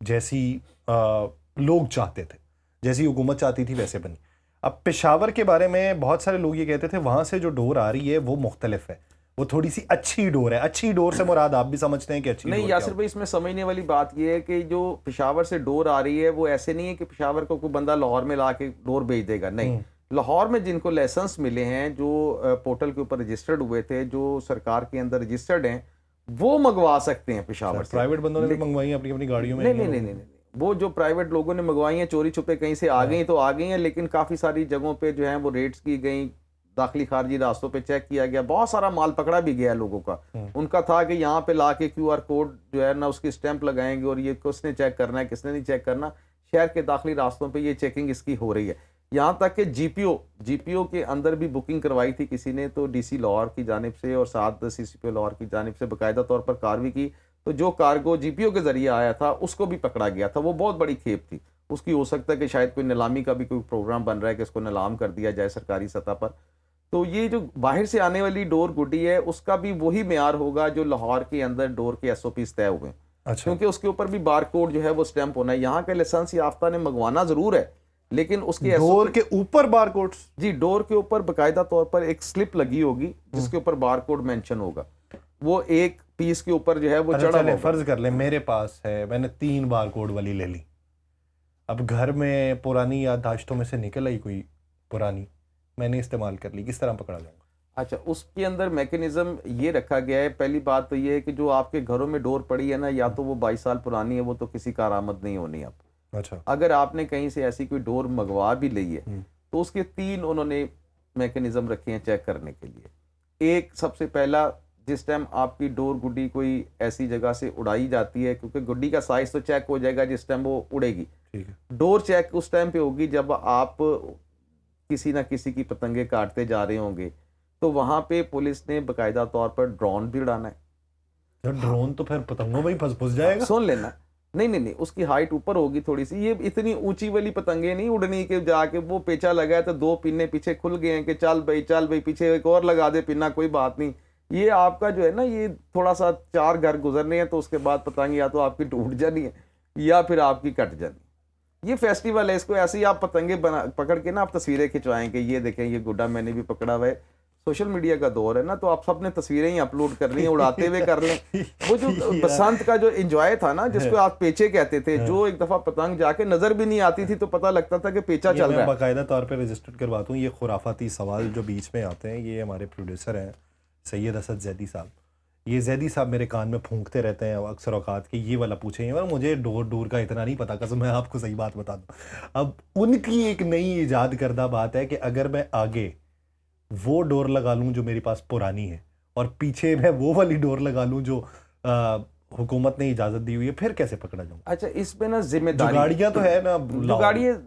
जैसी लोग चाहते थे, जैसी हुकूमत चाहती थी वैसे बनी। अब पेशावर के बारे में बहुत सारे लोग ये कहते थे वहाँ से जो डोर आ रही है वो मुख्तलिफ है, वो थोड़ी सी अच्छी डोर है। अच्छी डोर से मुराद आप भी समझते हैं कि अच्छी नहीं डोर यासिर भाई, इसमें समझने वाली बात यह है कि जो पेशावर से डोर आ रही है वो ऐसे नहीं है कि पेशावर को कोई बंदा लाहौर में ला के डोर भेज देगा, नहीं। लाहौर में जिनको लाइसेंस मिले हैं, जो पोर्टल के ऊपर रजिस्टर्ड हुए थे, जो सरकार के अंदर रजिस्टर्ड हैं, वो मंगवा सकते हैं पेशावर से। प्राइवेट बंदों ने भी मंगवाई अपनी अपनी गाड़ियों में? नहीं नहीं नहीं नहीं नहीं, वो जो प्राइवेट लोगों ने मंगवाई हैं चोरी छुपे कहीं से आ गई तो आ गई हैं, लेकिन काफ़ी सारी जगहों पे जो है वो रेड्स की गई, दाखिली खारजी रास्तों पे चेक किया गया, बहुत सारा माल पकड़ा भी गया लोगों का। उनका था कि यहाँ पे ला के QR कोड जो है ना उसकी स्टैंप लगाएंगे और ये किसने चेक करना है किसने नहीं चेक करना। शहर के दाखिली रास्तों पे ये चेकिंग इसकी हो रही है। यहाँ तक कि GPO के अंदर भी बुकिंग करवाई थी किसी ने, तो DC लाहौर की जानिब से और साथ CCPO लाहौर की जानिब से बाकायदा तौर पर कार्रवाई की, तो जो कार्गो GPO के जरिए आया था उसको भी पकड़ा गया था। वो बहुत बड़ी खेप थी उसकी। हो सकता है कि शायद कोई नीलामी का भी कोई प्रोग्राम बन रहा है कि इसको नीलाम कर दिया जाए सरकारी सतह पर। तो ये जो बाहर से आने वाली डोर गुड्डी है उसका भी वही मेयार होगा जो लाहौर के अंदर डोर के SOPs तय हुए। अच्छा। क्योंकि उसके ऊपर भी बार कोड जो है वो स्टैंप होना है। यहाँ के लाइसेंस याफ्ता ने मंगवाना जरूर है, लेकिन उसके डोर के ऊपर बार कोड? जी, डोर के ऊपर बाकायदा तौर पर एक स्लिप लगी होगी जिसके ऊपर बार कोड मेंशन होगा। वो एक पीस के ऊपर जो है वो चढ़ा होगा। फर्ज कर ले मेरे पास है, मैंने 3 बार कोड वाली ले ली, अब घर में पुरानी याददाश्तों में से निकल आई कोई पुरानी, मैंने इस्तेमाल कर ली, किस तरह पकड़ा जाऊंगा? अच्छा, उसके अंदर मैकेनिज्म ये रखा गया है। पहली बात तो ये है कि जो आपके घरों में डोर पड़ी है ना, या तो वो 22 साल पुरानी है, वो तो किसी कारआमद नहीं होनी आप। अच्छा। अगर आपने कहीं से ऐसी कोई डोर मंगवा भी ली है तो उसके 3 उन्होंने मैकेनिज्म रखे हैं चेक करने के लिए। एक, सबसे पहला, जिस टाइम आपकी डोर गुड्डी कोई ऐसी जगह से उड़ाई जाती है, क्योंकि गुड्डी का साइज तो चेक हो जाएगा जिस टाइम वो उड़ेगी। ठीक है। डोर चेक उस टाइम पे होगी जब आप किसी ना किसी की पतंगे काटते जा रहे होंगे, तो वहां पे पुलिस ने बाकायदा तौर पर ड्रोन भी उड़ाना है। तो ड्रोन तो फिर पतंगों में ही फंस जाएगा। सुन लेना, नहीं, उसकी हाइट ऊपर होगी थोड़ी सी। ये इतनी ऊंची वाली पतंगे नहीं उड़नी के जाके वो पेचा लगा है तो 2 पिन्ने पीछे खुल गए हैं कि चल भाई पीछे एक और लगा दे पिन्ना, कोई बात नहीं। ये आपका जो है ना, ये थोड़ा सा 4 घर गुजरने हैं तो उसके बाद पतंग या तो आपकी टूट जानी है या फिर आपकी कट जानी। ये फेस्टिवल है, इसको ऐसे ही आप पतंगे पकड़ के ना आप तस्वीरें खिंचवाएं कि ये देखें ये गुड्डा मैंने भी पकड़ा हुआ है। सोशल मीडिया का दौर है ना, तो आप सबने तस्वीरें ही अपलोड कर ली हैं, उड़ाते हुए कर लें। वो जो बसंत का जो एंजॉय था ना, जिसको आप पेचे कहते थे, जो एक दफा पतंग जाके नजर भी नहीं आती थी तो पता लगता था कि पेचा चल रहा है। बाकायदा तौर पे रजिस्टर्ड करवाता हूँ। ये खुराफाती सवाल जो बीच में आते हैं, ये हमारे प्रोड्यूसर हैं सैयद असद जैदी साहब। ये जैदी साहब मेरे कान में फूंकते रहते हैं अक्सर औकात कि ये वाला पूछेंगे, मगर मुझे डोर का इतना नहीं पता, कसम मैं आपको सही बात बता दूँ। अब उनकी एक नई ईजाद करदा बात है कि अगर मैं आगे वो डोर लगा लूं जो मेरे पास पुरानी है और पीछे मैं वो वाली डोर लगा लूं जो हुकूमत ने इजाजत दी हुई है, फिर कैसे पकड़ा जाऊं? अच्छा, इसमें ना जिम्मेदारी, गाड़ियां तो है ना,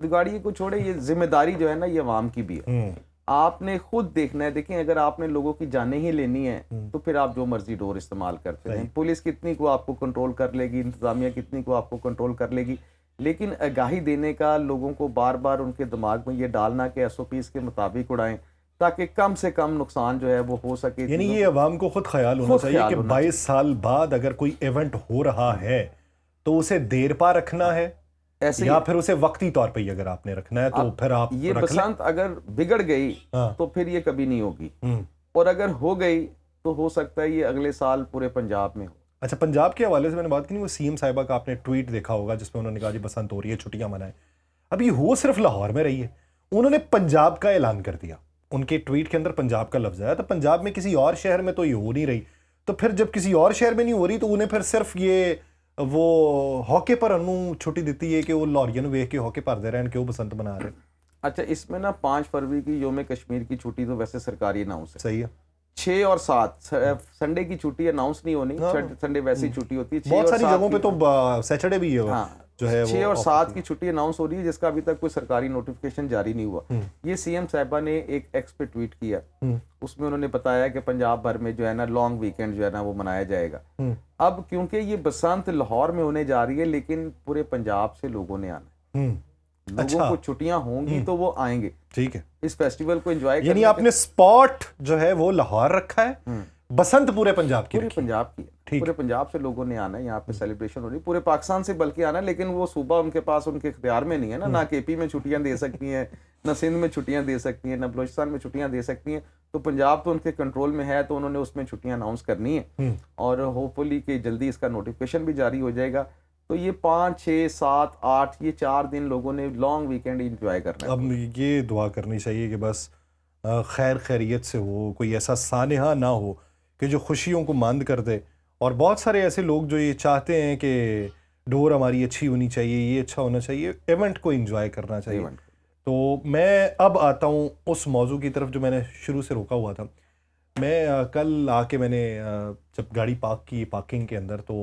गाड़ी को छोड़े, ये जिम्मेदारी जो है ना ये अवाम की भी है। आपने खुद देखना है। देखें, अगर आपने लोगों की जानें ही लेनी है तो फिर आप जो मर्जी डोर इस्तेमाल करते हैं। पुलिस कितनी को आपको कंट्रोल कर लेगी, इंतजामिया कितनी को आपको कंट्रोल कर लेगी, लेकिन आगाही देने का, लोगों को बार बार उनके दिमाग में ये डालना कि SOPs के मुताबिक उड़ाएं ताकि कम से कम नुकसान जो है वो हो सके। यानी ये अवाम को खुद ख्याल होना चाहिए कि 22 साल बाद अगर कोई इवेंट हो रहा है तो उसे देर पा रखना है, ऐसे या फिर उसे वक्ती तौर पे ही अगर आपने रखना है तो फिर आप ये रख लें। बसंत अगर बिगड़ गई हाँ। तो फिर ये कभी नहीं होगी, हम्म। और अगर हो गई तो हो सकता है ये अगले साल पूरे पंजाब में हो। अच्छा, पंजाब के हवाले से मैंने बात की नहीं, वो सीएम साहिबा का आपने ट्वीट देखा होगा जिसमें उन्होंने कहा जी बसंत हो रही है, छुट्टियां मनाएं। अब ये हो सिर्फ लाहौर में रही है, उन्होंने पंजाब का ऐलान कर दिया, उनके ट्वीट के अंदर पंजाब का लफ्ज आया, तो पंजाब में किसी और शहर में तो ये हो नहीं रही, तो फिर जब किसी और शहर में नहीं हो रही तो उन्हें फिर सिर्फ ये वो हॉके पर अनु छुट्टी देती है कि वो लॉरियन वेख के हॉके भरते रहन क्यों बसंत मना रहे। अच्छा, इसमें ना 5 फरवरी की योम कश्मीर की छुट्टी तो वैसे सरकारी अनाउंस है। सही है। 6 और 7 संडे की छुट्टी अनाउंस नहीं होनी, हाँ। संडे वैसी छुट्टी होती है। बहुत सारी जगहों पे तो सैटरडे भी है हाँ, जो है 6 और 7 की छुट्टी अनाउंस हो रही है, जिसका अभी तक कोई सरकारी नोटिफिकेशन जारी नहीं हुआ। ये सीएम साहिबा ने एक एक्स पे ट्वीट किया, उसमें उन्होंने बताया कि पंजाब भर में जो है ना लॉन्ग वीकेंड जो है ना वो मनाया जाएगा। अब क्योंकि ये बसंत लाहौर में होने जा रही है, लेकिन पूरे पंजाब से लोगों ने आना है, लोगों अच्छा। को छुट्टियां होंगी तो वो आएंगे, ठीक है, इस फेस्टिवल को एंजॉय करने। यानी आपने स्पॉट जो है वो लाहौर रखा है, बसंत पूरे पंजाब की पूरे रखी है। पंजाब की, पूरे पंजाब से लोगों ने आना है, यहाँ पे सेलिब्रेशन हो रही है, पूरे पाकिस्तान से बल्कि आना है, लेकिन वो सूबा उनके पास उनके इख्तियार में नहीं है ना केपी में छुट्टियां दे सकती हैं, ना सिंध में छुट्टियां दे सकती हैं, ना बलोचिस्तान में छुट्टियां दे सकती हैं, तो पंजाब तो उनके कंट्रोल में है, तो उन्होंने उसमें छुट्टियां अनाउंस करनी है, और होपफुली कि जल्दी इसका नोटिफिकेशन भी जारी हो जाएगा। तो ये 5, 6, 7, 8 ये 4 दिन लोगों ने लॉन्ग वीकेंड इंजॉय करना है। अब ये दुआ करनी चाहिए कि बस खैर खैरियत से हो, कोई ऐसा सानेहा ना हो कि जो खुशियों को मंद कर दे, और बहुत सारे ऐसे लोग जो ये चाहते हैं कि डोर हमारी अच्छी होनी चाहिए, ये अच्छा होना चाहिए, इवेंट को एंजॉय करना चाहिए। तो मैं अब आता हूँ उस मौजू की तरफ जो मैंने शुरू से रोका हुआ था। मैं कल आके मैंने जब गाड़ी पार्क की पार्किंग के अंदर, तो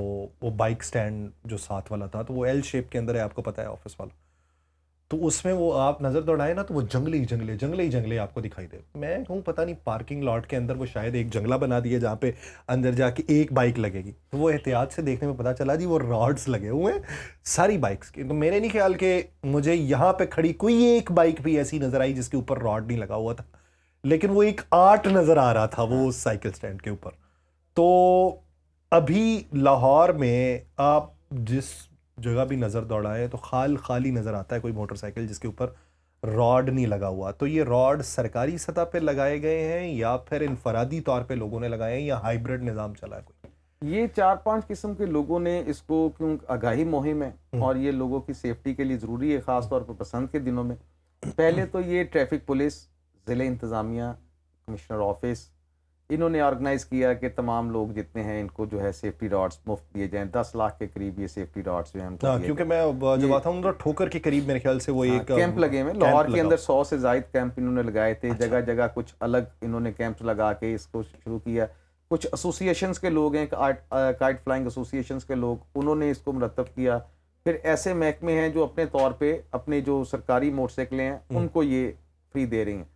वो बाइक स्टैंड जो साथ वाला था तो वो एल शेप के अंदर है, आपको पता है ऑफिस वाला, तो उसमें वो आप नज़र दौड़ाए ना तो वो जंगले आपको दिखाई दे। मैं कहूँ पता नहीं पार्किंग लॉट के अंदर वो शायद एक जंगला बना दिया जहाँ पे अंदर जाके एक बाइक लगेगी, तो वो एहतियात से देखने में पता चला जी वो रॉड्स लगे हुए हैं सारी बाइक्स के। तो मेरे नहीं ख्याल कि मुझे यहाँ पे खड़ी कोई एक बाइक भी ऐसी नज़र आई जिसके ऊपर रॉड नहीं लगा हुआ था, लेकिन वो एक आर्ट नज़र आ रहा था वो साइकिल स्टैंड के ऊपर। तो अभी लाहौर में आप जिस जगह भी नज़र दौड़ाए तो खाली नज़र आता है कोई मोटरसाइकिल जिसके ऊपर रॉड नहीं लगा हुआ। तो ये रॉड सरकारी सतह पे लगाए गए हैं या फिर इनफरादी तौर पे लोगों ने लगाए हैं या हाइब्रिड निज़ाम चला है कोई? ये 4-5 किस्म के लोगों ने इसको, क्यों आगाही मुहिम है और ये लोगों की सेफ्टी के लिए ज़रूरी है, ख़ास तौर पर बसंत के दिनों में। पहले तो ये ट्रैफिक पुलिस, ज़िले इंतज़ामिया, कमिश्नर ऑफिस, इन्होंने ऑर्गेनाइज किया कि तमाम लोग जितने हैं इनको जो है सेफ्टी रॉड्स मुफ्त दिए जाएं। 10 लाख के करीब ये सेफ्टी रॉड्स जो हैं उनको दिए क्योंकि मैं जब आता हूँ तो ठोकर के करीब मेरे ख्याल से वो एक कैंप लगे हुए लाहौर के अंदर 100 से ज़ायद कैंप इन्होंने लगाए थे। जगह जगह कुछ अलग इन्होंने कैंप्स लगा के इसको शुरू किया। कुछ एसोसिएशंस के लोग हैं, काइट फ्लाइंग एसोसिएशंस के लोग, उन्होंने इसको मुरतब किया। फिर ऐसे महकमे हैं जो अपने तौर पे अपने जो सरकारी मोटरसाइकिलें हैं उनको ये फ्री दे रही हैं।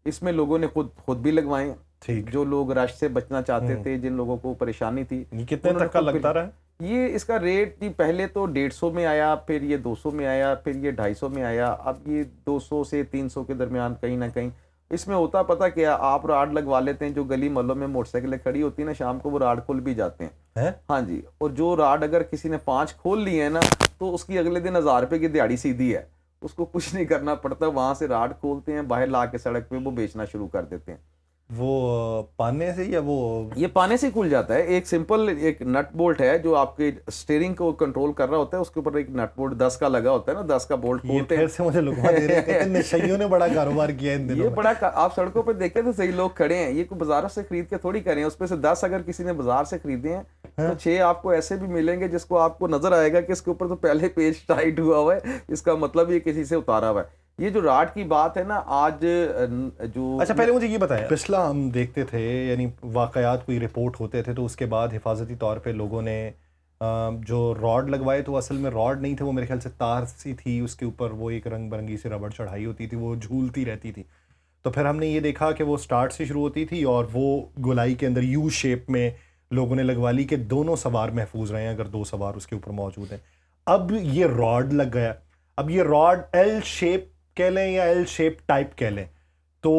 इसमें लोगों ने खुद भी लगवाए, जो लोग रश से बचना चाहते थे, जिन लोगों को परेशानी थी। कितने तक का लगता रहा? ये इसका रेट जी पहले तो 150 में आया, फिर ये 200 में आया, फिर ये 250 में आया, अब ये 200 से 300 के दरमियान कहीं ना कहीं। इसमें होता पता क्या, आप राड लगवा लेते हैं, जो गली मोहल्लों में मोटरसाइकिलें खड़ी होती है ना, शाम को वो राड खोल भी जाते हैं। हाँ जी, और जो राड अगर किसी ने 5 खोल लिए है ना, तो उसकी अगले दिन 1000 रुपये की दिहाड़ी सीधी है, उसको कुछ नहीं करना पड़ता। वहां से राड खोलते हैं, बाहर ला के सड़क पे वो बेचना शुरू कर देते हैं। वो पाने से या वो ये पाने से खुल जाता है। एक सिंपल एक नट बोल्ट है जो आपके स्टीयरिंग को कंट्रोल कर रहा होता है, उसके ऊपर एक नट बोल्ट 10 का लगा होता है ना, 10 का बोल्ट खोलते हैं। फिर से मुझे लुकवा दे रहे हैं, नशइयों ने बड़ा कारोबार किया इन दिनों। ये बड़ा आप सड़कों पे देखें तो सही लोग खड़े हैं, ये कोई बाजारों से खरीद के थोड़ी करें। उसमें से 10 अगर किसी ने बाजार से खरीदे हैं तो 6 आपको ऐसे भी मिलेंगे जिसको आपको नजर आएगा कि इसके ऊपर तो पहले पेज टाइट हुआ हुआ है, इसका मतलब ये किसी से उतारा हुआ है। ये जो राड की बात है ना, आज जो अच्छा पहले मुझे ये बताया, पिछला हम देखते थे यानी वाकयात कोई रिपोर्ट होते थे तो उसके बाद हिफाजती तौर पे लोगों ने जो रॉड लगवाए तो असल में रॉड नहीं थे, वो मेरे ख्याल से तार सी थी, उसके ऊपर वो एक रंग बिरंगी सी रबड़ चढ़ाई होती थी, वो झूलती रहती थी। तो फिर हमने ये देखा कि वो स्टार्ट से शुरू होती थी और वो गोलाई के अंदर यू शेप में लोगों ने लगवा ली कि दोनों सवार महफूज रहे हैं अगर 2 सवार उसके ऊपर मौजूद हैं। अब ये रॉड लग गया, अब ये रॉड एल शेप कह लें या एल शेप टाइप कह लें, तो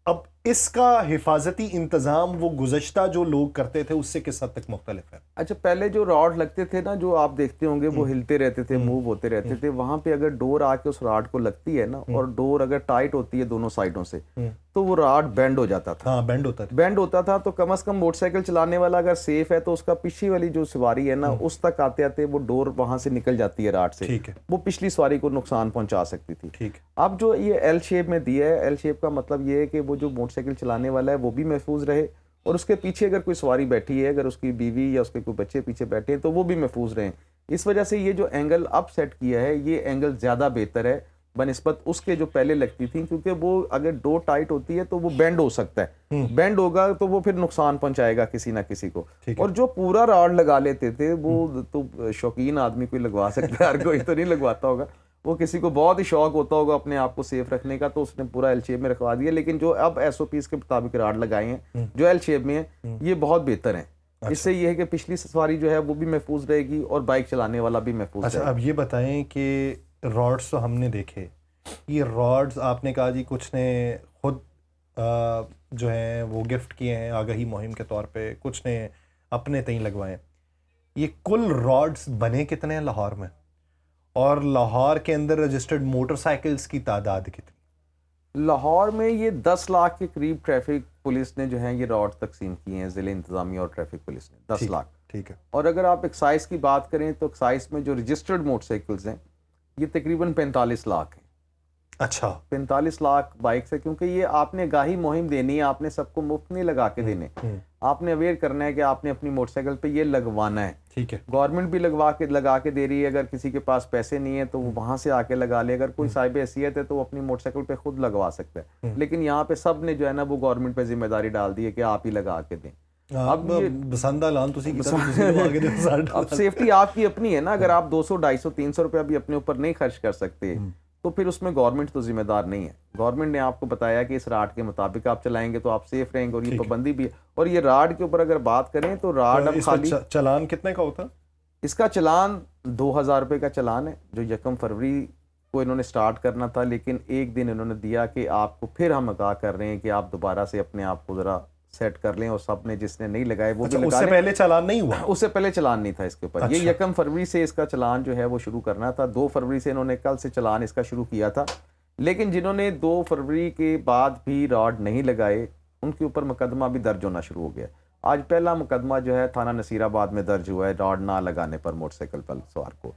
अब इसका हिफाजती इंतज़ाम वो गुज़श्ता जो लोग करते थे उससे किस हद तक मुख्तलिफ है? अच्छा, पहले जो रॉड लगते थे ना, जो आप देखते होंगे वो हिलते रहते थे, मूव होते रहते थे, वहां पे अगर डोर आके उस रॉड को लगती है ना, और डोर अगर टाइट होती है दोनों साइडों से, तो वो रॉड बेंड हो जाता था। हाँ, बेंड होता था। बेंड होता था, तो कम से कम मोटरसाइकिल चलाने वाला अगर सेफ है तो उसका पीछे वाली जो सवारी है ना, उस तक आते आते वो डोर वहां से निकल जाती है रॉड से, ठीक है। वो पिछली सवारी को नुकसान पहुंचा सकती थी। ठीक है। अब जो ये एल शेप में दिया है, एल शेप का मतलब ये है कि वो जो मोटरसाइकिल चलाने वाला है वो भी महफूज रहे, और उसके पीछे अगर कोई सवारी बैठी है, अगर उसकी बीवी या उसके कोई बच्चे पीछे बैठे हैं, तो वो भी महफूज रहें। इस वजह से ये जो एंगल अब सेट किया है, ये एंगल ज़्यादा बेहतर है बनिस्बत उसके जो पहले लगती थी, क्योंकि वो अगर डोर टाइट होती है तो वो बेंड हो सकता है, बेंड होगा तो वो फिर नुकसान पहुंचाएगा किसी ना किसी को। और जो पूरा रॉड लगा लेते थे वो तो शौकीन आदमी कोई लगवा सकता है, हर कोई तो नहीं लगवाता होगा, वो किसी को बहुत ही शौक होता होगा अपने आप को सेफ रखने का, तो उसने पूरा एल शेप में रखवा दिया। लेकिन जो अब एसओपीज के मुताबिक रॉड लगाए हैं जो एल शेप में है, ये बहुत बेहतर है। इससे ये है कि पिछली सवारी जो है वो भी महफूज रहेगी और बाइक चलाने वाला भी महफूज अच्छा, रहेगा। अब ये बताएं कि रॉड्स तो हमने देखे, ये रॉड्स आपने कहा जी कुछ ने खुद जो हैं वो गिफ्ट किए हैं आगाही मुहिम के तौर पे, कुछ ने अपने तय लगवाए। ये कुल रॉड्स बने कितने हैं लाहौर में, और लाहौर के अंदर रजिस्टर्ड मोटरसाइकिल्स की तादाद कितनी? लाहौर में ये 10 लाख के करीब ट्रैफिक पुलिस ने जो है ये रॉड तकसीम किए हैं, ज़िले इंतजामिया और ट्रैफिक पुलिस ने 10 लाख। ठीक है। और अगर आप एक्साइज की बात करें तो एक्साइज में जो रजिस्टर्ड मोटरसाइकिल्स हैं ये तकरीबन 45 लाख हैं। अच्छा, 45 लाख बाइक्स है, क्योंकि ये आपने आगाही मुहिम देनी है, आपने सबको मुफ्त नहीं लगा के देने, आपने अवेयर करना है कि आपने अपनी मोटरसाइकिल पे ये लगवाना है। ठीक है। गवर्नमेंट भी लगा के दे रही है, अगर किसी के पास पैसे नहीं है तो वो वहां से आके लगा ले, अगर कोई साहिब हैसियत है तो वो अपनी मोटरसाइकिल पे खुद लगवा सकता है। लेकिन यहाँ पे सब ने जो है ना वो गवर्नमेंट पे जिम्मेदारी डाल दी है कि आप ही लगा के दें। अब बसंदा लान तुसी की तरफ तुसी लगा के दो साठ। अब सेफ्टी आपकी अपनी है ना, अगर आप 200, 250, 300 रुपया भी अपने ऊपर नहीं खर्च कर सकते तो फिर उसमें गवर्नमेंट तो जिम्मेदार नहीं है। गवर्नमेंट ने आपको बताया कि इस राड के मुताबिक आप चलाएंगे तो आप सेफ रहेंगे, और ये पाबंदी भी है। और ये राड के ऊपर अगर बात करें तो राड अब खाली चलान कितने का होता है? इसका चलान 2000 रुपये का चलान है, जो 1 फरवरी को इन्होंने स्टार्ट करना था, लेकिन एक दिन इन्होंने दिया कि आपको फिर हम आगाह कर रहे हैं कि आप दोबारा से अपने आप को जरा सेट कर लें, और सब ने जिसने नहीं लगाए वो भी लगा उससे लें। पहले चालान नहीं हुआ? उससे पहले चलान नहीं था इसके ऊपर। अच्छा। ये 1 फरवरी से इसका चलान जो है वो शुरू करना था। 2 फरवरी से इन्होंने कल से चलान इसका शुरू किया था, लेकिन जिन्होंने 2 फरवरी के बाद भी रॉड नहीं लगाए उनके ऊपर मुकदमा भी दर्ज होना शुरू हो गया। आज पहला मुकदमा जो है थाना नसीराबाद में दर्ज हुआ है रॉड ना लगाने पर मोटरसाइकिल पर सवार को।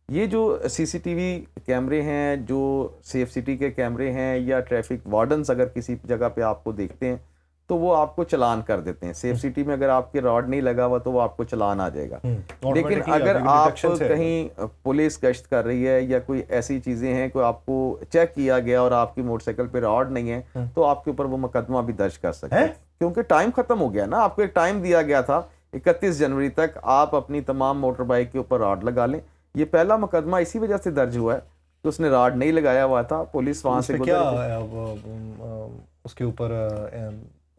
ये जो सीसीटीवी कैमरे हैं, जो सेफ सिटी के कैमरे हैं, या ट्रैफिक वार्डन्स अगर किसी जगह पे आपको देखते हैं तो वो आपको चलान कर देते हैं। सेफ सिटी में अगर आपके रॉड नहीं लगा हुआ तो वो आपको चलान आ जाएगा। लेकिन अगर आप कहीं पुलिस गश्त कर रही है या कोई ऐसी चीजें हैं कि आपको चेक किया गया और आपकी मोटरसाइकिल पे रॉड नहीं है, तो आपके ऊपर वो मुकदमा भी दर्ज कर सकते हैं, क्योंकि टाइम खत्म हो गया ना। आपको एक टाइम दिया गया था 31 जनवरी तक आप अपनी तमाम मोटर बाइक के ऊपर रॉड लगा लें। ये पहला मुकदमा इसी वजह से दर्ज हुआ है कि उसने रॉड नहीं लगाया हुआ था। पुलिस वहां से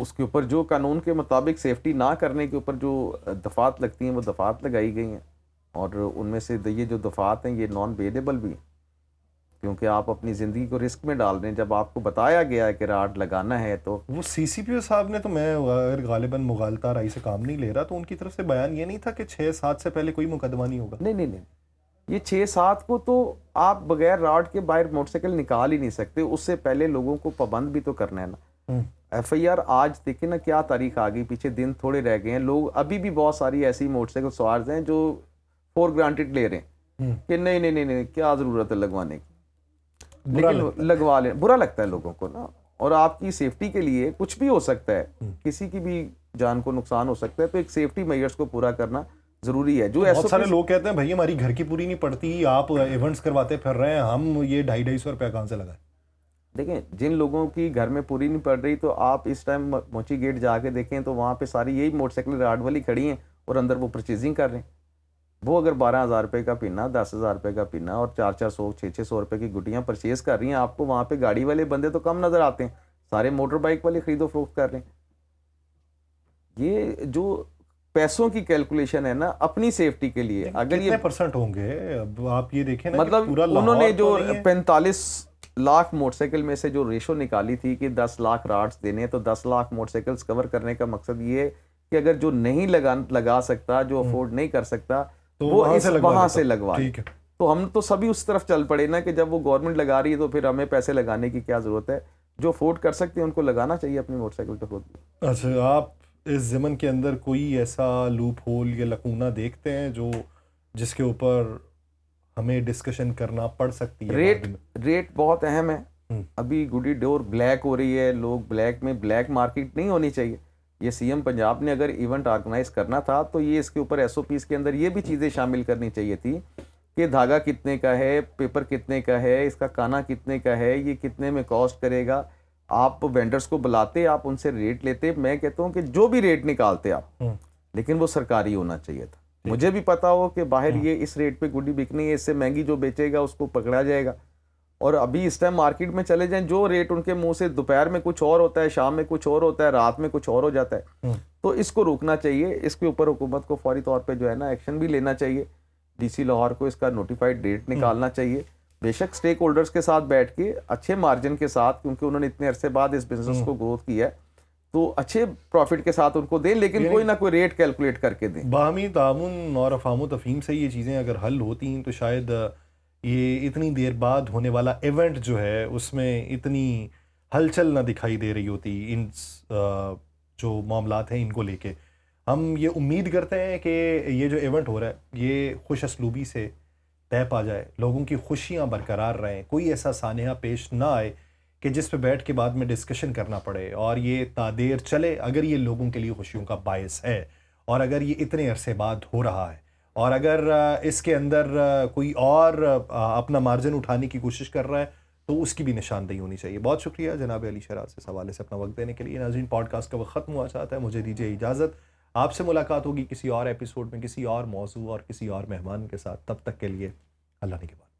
उसके ऊपर जो कानून के मुताबिक सेफ्टी ना करने के ऊपर जो दफात लगती हैं वो दफात लगाई गई हैं, और उनमें से ये जो दफात हैं ये नॉन बेलेबल भी हैं, क्योंकि आप अपनी ज़िंदगी को रिस्क में डाल रहे हैं। जब आपको बताया गया है कि रॉड लगाना है तो वो सीसीपीओ साहब ने, तो मैं अगर गालिबन मुगालता राई से काम नहीं ले रहा, तो उनकी तरफ से बयान ये नहीं था कि 6-7 से पहले कोई मुकदमा नहीं होगा? नहीं, ये 6-7 को तो आप बगैर रॉड के बाहर मोटरसाइकिल निकाल ही नहीं सकते। उससे पहले लोगों को पाबंद भी तो करना है ना। FIR आज देखिए ना क्या तारीख आ गई, पीछे दिन थोड़े रह गए हैं। लोग अभी भी बहुत सारी ऐसी मोटरसाइकिल सवार हैं जो फॉर ग्रांटेड ले रहे हैं कि नहीं क्या जरूरत है लगवाने की, लेकिन लगवा ले। बुरा लगता है लोगों को ना, और आपकी सेफ्टी के लिए कुछ भी हो सकता है, किसी की भी जान को नुकसान हो सकता है, तो एक सेफ्टी मेजर्स को पूरा करना जरूरी है। जो बहुत सारे लोग कहते हैं भाई हमारी घर की पूरी नहीं पड़ती, आप इवेंट्स करवाते फिर रहे हैं, हम ये 250-250 रुपया कहाँ से लगाए? देखें, जिन लोगों की घर में पूरी नहीं पड़ रही, तो आप इस टाइम मोची गेट जाके देखें तो वहाँ पे सारी यही मोटरसाइकिल रॉड वाली खड़ी हैं और अंदर वो परचेजिंग कर रहे हैं। वो अगर 12,000 रुपये का पीना, 10,000 रुपये का पीना और 400-400, 600 रुपये की गुटियाँ परचेज कर रही हैं, आपको वहाँ पे गाड़ी वाले बंदे तो कम नजर आते हैं, सारे मोटर बाइक वाले खरीदो फरोख्त कर रहे हैं। ये जो पैसों की कैलकुलेशन है ना अपनी सेफ्टी के लिए, अगर कितने परसेंट होंगे? अब आप ये देखें ना, मतलब पूरा उन्होंने जो 45 लाख मोटरसाइकिल में से जो रेशो निकाली थी कि 10 लाख रॉड्स देने, तो 10 लाख मोटरसाइकिल्स कवर करने का मकसद ये है कि अगर जो नहीं लगा सकता, जो अफोर्ड नहीं कर सकता, तो वो वहां से लगवा ले। ठीक है। तो हम तो सभी उस तरफ चल पड़े ना कि जब वो गवर्नमेंट लगा रही है तो फिर हमें पैसे लगाने की क्या जरूरत है। जो अफोर्ड कर सकते हैं उनको लगाना चाहिए अपनी मोटरसाइकिल पे खुद। अच्छा, आप इस ज़मन के अंदर कोई ऐसा लूप होल या लकूना देखते हैं जो जिसके ऊपर हमें डिस्कशन करना पड़ सकती है? रेट बहुत अहम है। अभी गुडी डोर ब्लैक हो रही है, लोग ब्लैक मार्केट नहीं होनी चाहिए। ये सीएम पंजाब ने अगर इवेंट ऑर्गेनाइज करना था तो ये इसके ऊपर एसओपीज के अंदर ये भी चीज़ें शामिल करनी चाहिए थी कि धागा कितने का है, पेपर कितने का है, इसका काना कितने का है, ये कितने में कॉस्ट करेगा। आप वेंडर्स को बुलाते, आप उनसे रेट लेते। मैं कहता हूँ कि जो भी रेट निकालते आप, लेकिन वो सरकारी होना चाहिए था। मुझे भी पता हो कि बाहर ये इस रेट पे गुडी बिकनी है, इससे महंगी जो बेचेगा उसको पकड़ा जाएगा। और अभी इस टाइम मार्केट में चले जाएं, जो रेट उनके मुंह से दोपहर में कुछ और होता है, शाम में कुछ और होता है, रात में कुछ और हो जाता है। तो इसको रोकना चाहिए। इसके ऊपर हुकूमत को फौरी तौर पे जो है ना एक्शन भी लेना चाहिए। डीसी लाहौर को इसका नोटिफाइड डेट निकालना चाहिए। बेशक स्टेक होल्डर्स के साथ बैठ के अच्छे मार्जिन के साथ, क्योंकि उन्होंने इतने अरसे बाद इस बिजनेस को ग्रोथ किया है, तो अच्छे प्रॉफिट के साथ उनको दें, लेकिन कोई ना कोई रेट कैलकुलेट करके दें। बाहमी तामुन और अफाम तफहीम से ये चीज़ें अगर हल होती तो शायद ये इतनी देर बाद होने वाला इवेंट जो है उसमें इतनी हलचल ना दिखाई दे रही होती। इन जो मामलात हैं इनको लेके हम ये उम्मीद करते हैं कि ये जो इवेंट हो रहा है ये खुश असलूबी से तय पा जाए, लोगों की खुशियाँ बरकरार रहें, कोई ऐसा सानेहा पेश ना आए कि जिस पे बैठ के बाद में डिस्कशन करना पड़े और ये तादेर चले। अगर ये लोगों के लिए खुशियों का बायस है और अगर ये इतने अरसे बाद हो रहा है और अगर इसके अंदर कोई और अपना मार्जिन उठाने की कोशिश कर रहा है तो उसकी भी निशानदेही होनी चाहिए। बहुत शुक्रिया जनाब अली शराज इस हवाले से अपना वक्त देने के लिए। नाज़रीन, पॉडकास्ट का वक्त ख़त्म हुआ चाहता है, मुझे दीजिए इजाज़त। आपसे मुलाकात होगी किसी और एपिसोड में, किसी और मौजू और किसी और मेहमान के साथ। तब तक के लिए अल्लाह ने के बाद।